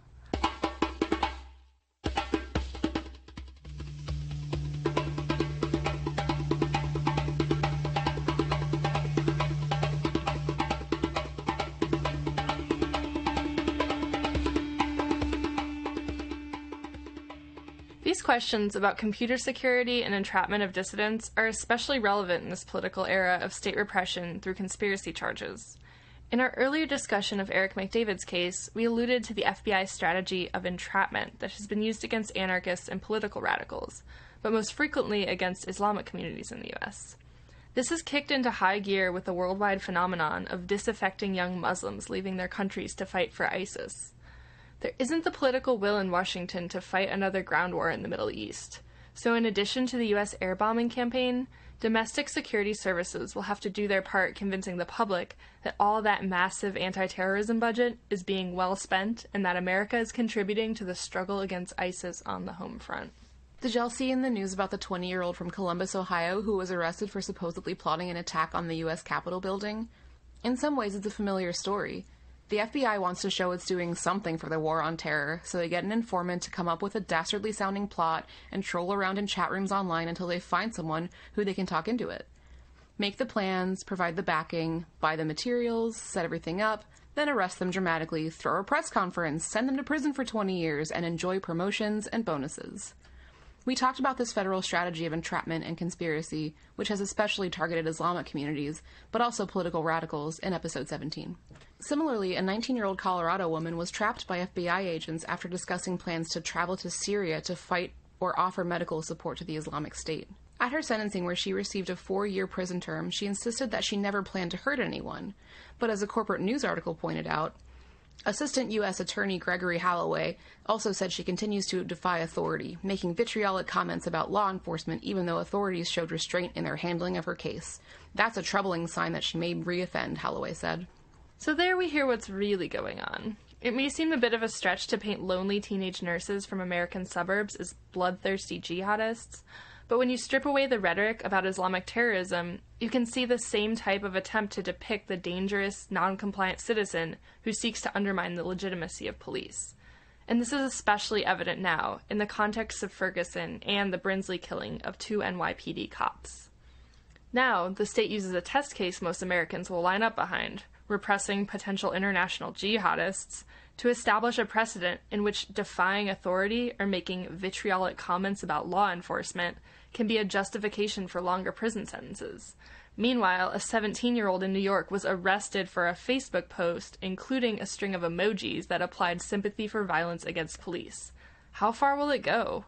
These questions about computer security and entrapment of dissidents are especially relevant in this political era of state repression through conspiracy charges. In our earlier discussion of Eric McDavid's case, we alluded to the FBI strategy of entrapment that has been used against anarchists and political radicals, but most frequently against Islamic communities in the U.S. This has kicked into high gear with the worldwide phenomenon of disaffecting young Muslims leaving their countries to fight for ISIS. There isn't the political will in Washington to fight another ground war in the Middle East. So in addition to the U.S. air bombing campaign, domestic security services will have to do their part convincing the public that all that massive anti-terrorism budget is being well spent and that America is contributing to the struggle against ISIS on the home front. Did y'all see in the news about the 20-year-old from Columbus, Ohio, who was arrested for supposedly plotting an attack on the U.S. Capitol building? In some ways, it's a familiar story. The FBI wants to show it's doing something for the war on terror, so they get an informant to come up with a dastardly-sounding plot and troll around in chat rooms online until they find someone who they can talk into it. Make the plans, provide the backing, buy the materials, set everything up, then arrest them dramatically, throw a press conference, send them to prison for 20 years, and enjoy promotions and bonuses. We talked about this federal strategy of entrapment and conspiracy, which has especially targeted Islamic communities, but also political radicals, in episode 17. Similarly, a 19-year-old Colorado woman was trapped by FBI agents after discussing plans to travel to Syria to fight or offer medical support to the Islamic State. At her sentencing, where she received a 4-year prison term, she insisted that she never planned to hurt anyone. But as a corporate news article pointed out, Assistant U.S. Attorney Gregory Holloway also said she continues to defy authority, making vitriolic comments about law enforcement even though authorities showed restraint in their handling of her case. That's a troubling sign that she may re-offend, Holloway said. So there we hear what's really going on. It may seem a bit of a stretch to paint lonely teenage nurses from American suburbs as bloodthirsty jihadists, but when you strip away the rhetoric about Islamic terrorism, you can see the same type of attempt to depict the dangerous, non-compliant citizen who seeks to undermine the legitimacy of police. And this is especially evident now, in the context of Ferguson and the Brinsley killing of 2 NYPD cops. Now, the state uses a test case most Americans will line up behind, repressing potential international jihadists, to establish a precedent in which defying authority or making vitriolic comments about law enforcement can be a justification for longer prison sentences. Meanwhile, a 17-year-old in New York was arrested for a Facebook post including a string of emojis that applied sympathy for violence against police. How far will it go?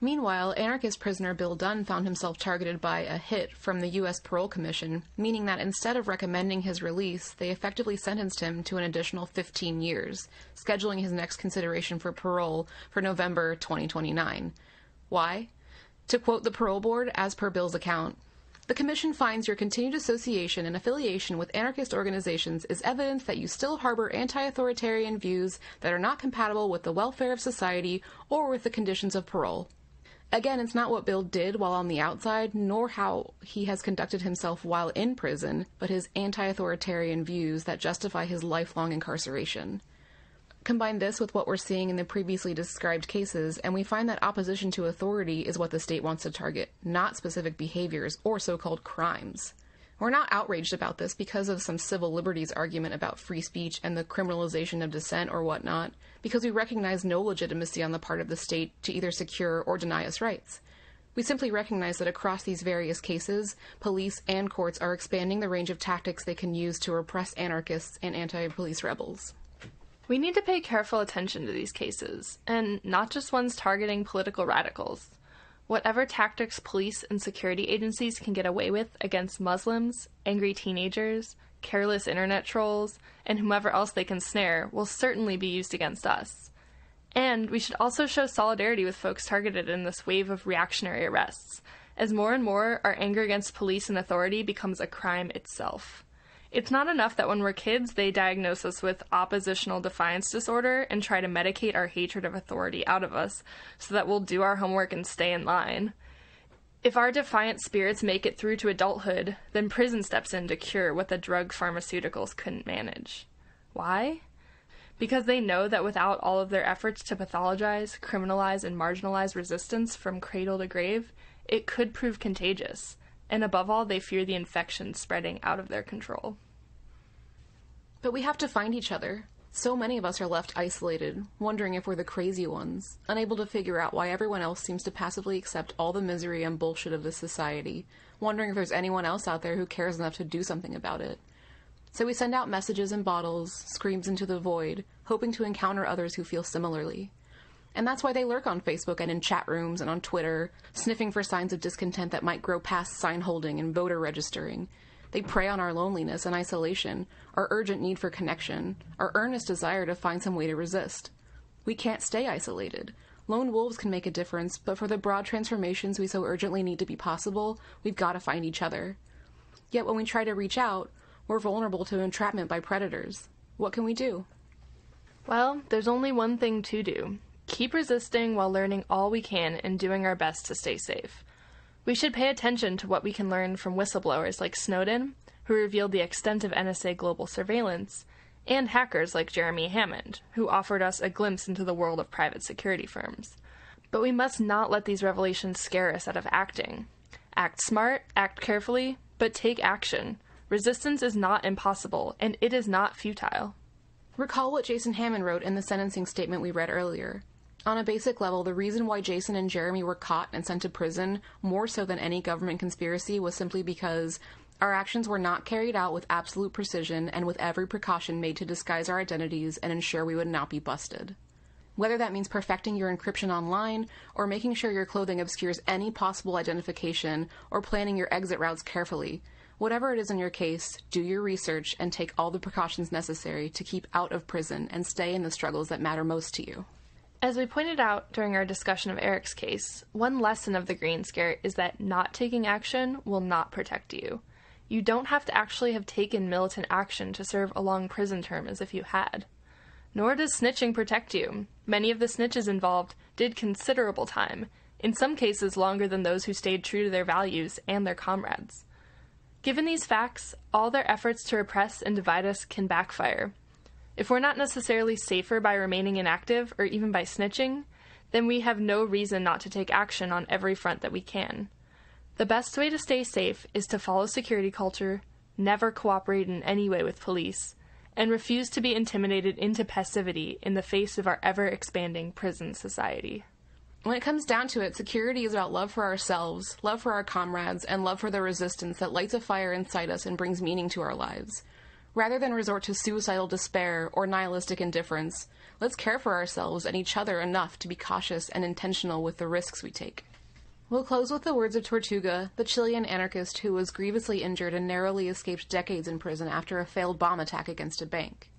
Meanwhile, anarchist prisoner Bill Dunn found himself targeted by a hit from the U.S. Parole Commission, meaning that instead of recommending his release, they effectively sentenced him to an additional 15 years, scheduling his next consideration for parole for November 2029. Why? To quote the parole board, as per Bill's account, "The Commission finds your continued association and affiliation with anarchist organizations is evidence that you still harbor anti-authoritarian views that are not compatible with the welfare of society or with the conditions of parole." Again, it's not what Bill did while on the outside, nor how he has conducted himself while in prison, but his anti-authoritarian views that justify his lifelong incarceration. Combine this with what we're seeing in the previously described cases, and we find that opposition to authority is what the state wants to target, not specific behaviors or so-called crimes. We're not outraged about this because of some civil liberties argument about free speech and the criminalization of dissent or whatnot, because we recognize no legitimacy on the part of the state to either secure or deny us rights. We simply recognize that across these various cases, police and courts are expanding the range of tactics they can use to repress anarchists and anti-police rebels. We need to pay careful attention to these cases, and not just ones targeting political radicals. Whatever tactics police and security agencies can get away with against Muslims, angry teenagers, careless internet trolls, and whomever else they can snare will certainly be used against us. And we should also show solidarity with folks targeted in this wave of reactionary arrests, as more and more our anger against police and authority becomes a crime itself. It's not enough that when we're kids they diagnose us with oppositional defiance disorder and try to medicate our hatred of authority out of us so that we'll do our homework and stay in line. If our defiant spirits make it through to adulthood, then prison steps in to cure what the drug pharmaceuticals couldn't manage. Why? Because they know that without all of their efforts to pathologize, criminalize, and marginalize resistance from cradle to grave, it could prove contagious. And above all, they fear the infection spreading out of their control. But we have to find each other. So many of us are left isolated, wondering if we're the crazy ones, unable to figure out why everyone else seems to passively accept all the misery and bullshit of this society, wondering if there's anyone else out there who cares enough to do something about it. So we send out messages in bottles, screams into the void, hoping to encounter others who feel similarly. And that's why they lurk on Facebook and in chat rooms and on Twitter, sniffing for signs of discontent that might grow past sign holding and voter registering. They prey on our loneliness and isolation, our urgent need for connection, our earnest desire to find some way to resist. We can't stay isolated. Lone wolves can make a difference, but for the broad transformations we so urgently need to be possible, we've got to find each other. Yet when we try to reach out, we're vulnerable to entrapment by predators. What can we do? Well, there's only one thing to do. Keep resisting while learning all we can and doing our best to stay safe. We should pay attention to what we can learn from whistleblowers like Snowden, who revealed the extent of NSA global surveillance, and hackers like Jeremy Hammond, who offered us a glimpse into the world of private security firms. But we must not let these revelations scare us out of acting. Act smart, act carefully, but take action. Resistance is not impossible, and it is not futile. Recall what Jason Hammond wrote in the sentencing statement we read earlier. On a basic level, the reason why Jason and Jeremy were caught and sent to prison, more so than any government conspiracy, was simply because our actions were not carried out with absolute precision and with every precaution made to disguise our identities and ensure we would not be busted. Whether that means perfecting your encryption online, or making sure your clothing obscures any possible identification, or planning your exit routes carefully, whatever it is in your case, do your research and take all the precautions necessary to keep out of prison and stay in the struggles that matter most to you. As we pointed out during our discussion of Eric's case, one lesson of the Green Scare is that not taking action will not protect you. You don't have to actually have taken militant action to serve a long prison term as if you had. Nor does snitching protect you. Many of the snitches involved did considerable time, in some cases longer than those who stayed true to their values and their comrades. Given these facts, all their efforts to repress and divide us can backfire. If we're not necessarily safer by remaining inactive or even by snitching, then we have no reason not to take action on every front that we can. The best way to stay safe is to follow security culture, never cooperate in any way with police, and refuse to be intimidated into passivity in the face of our ever-expanding prison society. When it comes down to it, security is about love for ourselves, love for our comrades, and love for the resistance that lights a fire inside us and brings meaning to our lives. Rather than resort to suicidal despair or nihilistic indifference, let's care for ourselves and each other enough to be cautious and intentional with the risks we take. We'll close with the words of Tortuga, the Chilean anarchist who was grievously injured and narrowly escaped decades in prison after a failed bomb attack against a bank.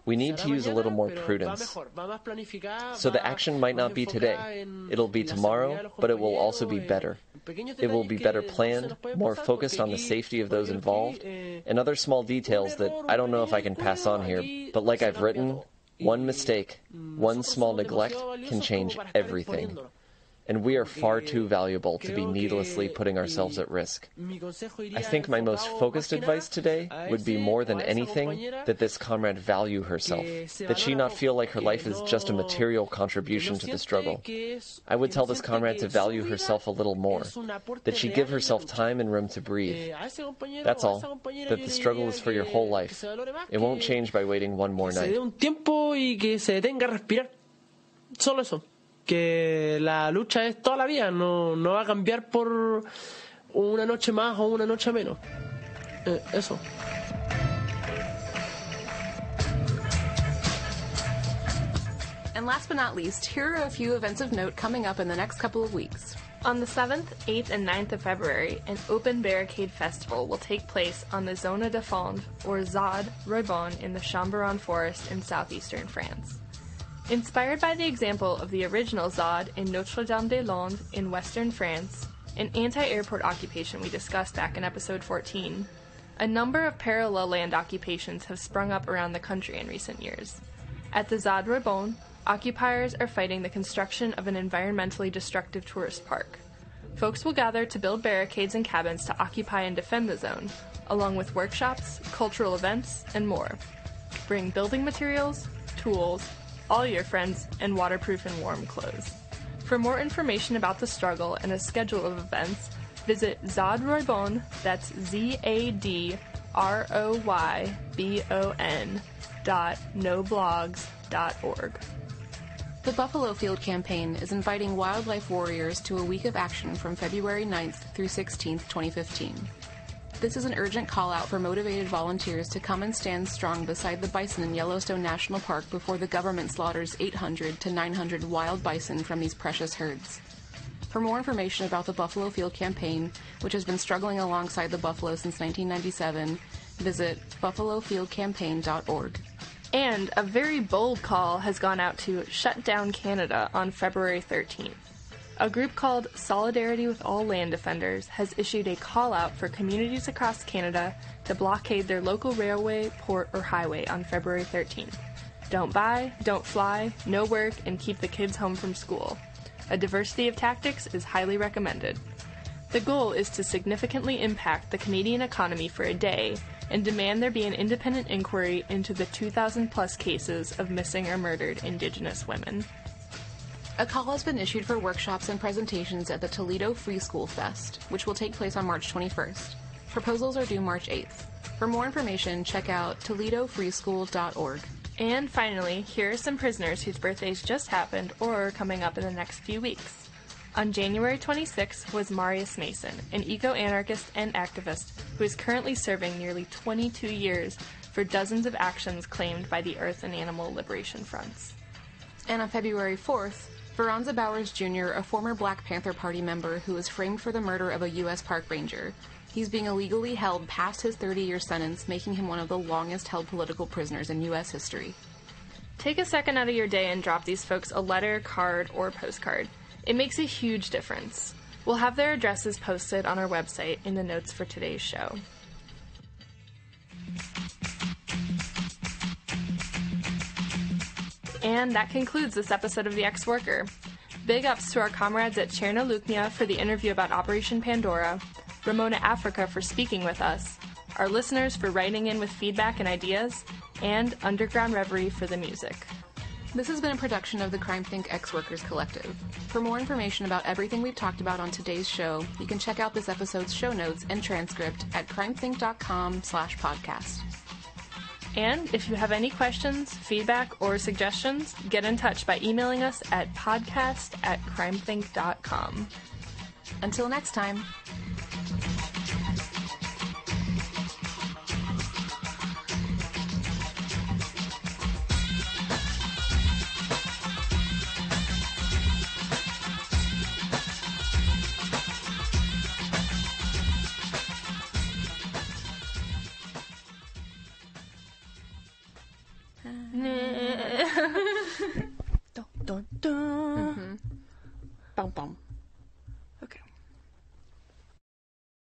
We need to use a little more prudence. So the action might not be today. It'll be tomorrow, but it will also be better. It will be better planned, more focused on the safety of those involved, and other small details that I don't know if I can pass on here, but like I've written, one mistake, one small neglect can change everything. And we are far too valuable to be needlessly putting ourselves at risk. I think my most focused advice today would be more than anything that this comrade value herself, that she not feel like her life is just a material contribution to the struggle. I would tell this comrade to value herself a little more, that she give herself time and room to breathe. That's all, that the struggle is for your whole life. It won't change by waiting one more night. Solo eso. Que la lucha es toda la vida, no va a cambiar por una noche más o una noche menos. Eso. And last but not least, here are a few events of note coming up in the next couple of weeks. On the 7th, 8th, and 9th of February, an open barricade festival will take place on the Zone de Fond, or ZAD, Roybon in the Chamberon forest in southeastern France. Inspired by the example of the original ZAD in Notre-Dame-des-Landes in western France, an anti-airport occupation we discussed back in episode 14, a number of parallel land occupations have sprung up around the country in recent years. At the ZAD Roybon, occupiers are fighting the construction of an environmentally destructive tourist park. Folks will gather to build barricades and cabins to occupy and defend the zone, along with workshops, cultural events, and more. Bring building materials, tools, all your friends, and waterproof and warm clothes. For more information about the struggle and a schedule of events, visit ZAD Roybon, that's ZADROYBON.noblogs.org. The Buffalo Field Campaign is inviting wildlife warriors to a week of action from February 9th through 16th, 2015. This is an urgent call-out for motivated volunteers to come and stand strong beside the bison in Yellowstone National Park before the government slaughters 800 to 900 wild bison from these precious herds. For more information about the Buffalo Field Campaign, which has been struggling alongside the buffalo since 1997, visit buffalofieldcampaign.org. And a very bold call has gone out to shut down Canada on February 13th. A group called Solidarity with All Land Defenders has issued a call-out for communities across Canada to blockade their local railway, port, or highway on February 13th. Don't buy, don't fly, no work, and keep the kids home from school. A diversity of tactics is highly recommended. The goal is to significantly impact the Canadian economy for a day and demand there be an independent inquiry into the 2,000-plus cases of missing or murdered Indigenous women. A call has been issued for workshops and presentations at the Toledo Free School Fest, which will take place on March 21st. Proposals are due March 8th. For more information, check out toledofreeschool.org. And finally, here are some prisoners whose birthdays just happened or are coming up in the next few weeks. On January 26th was Marius Mason, an eco-anarchist and activist who is currently serving nearly 22 years for dozens of actions claimed by the Earth and Animal Liberation Fronts. And on February 4th, Veranza Bowers Jr., a former Black Panther Party member who was framed for the murder of a U.S. park ranger. He's being illegally held past his 30-year sentence, making him one of the longest-held political prisoners in U.S. history. Take a second out of your day and drop these folks a letter, card, or postcard. It makes a huge difference. We'll have their addresses posted on our website in the notes for today's show. And that concludes this episode of The Ex-Worker. Big ups to our comrades at Cherna Luknia for the interview about Operation Pandora, Ramona Africa for speaking with us, our listeners for writing in with feedback and ideas, and Underground Reverie for the music. This has been a production of the CrimethInc Ex-Workers Collective. For more information about everything we've talked about on today's show, you can check out this episode's show notes and transcript at crimethinc.com/podcast. And if you have any questions, feedback, or suggestions, get in touch by emailing us at podcast@crimethinc.com. Until next time. Dun, dun, dun. Bum, bum.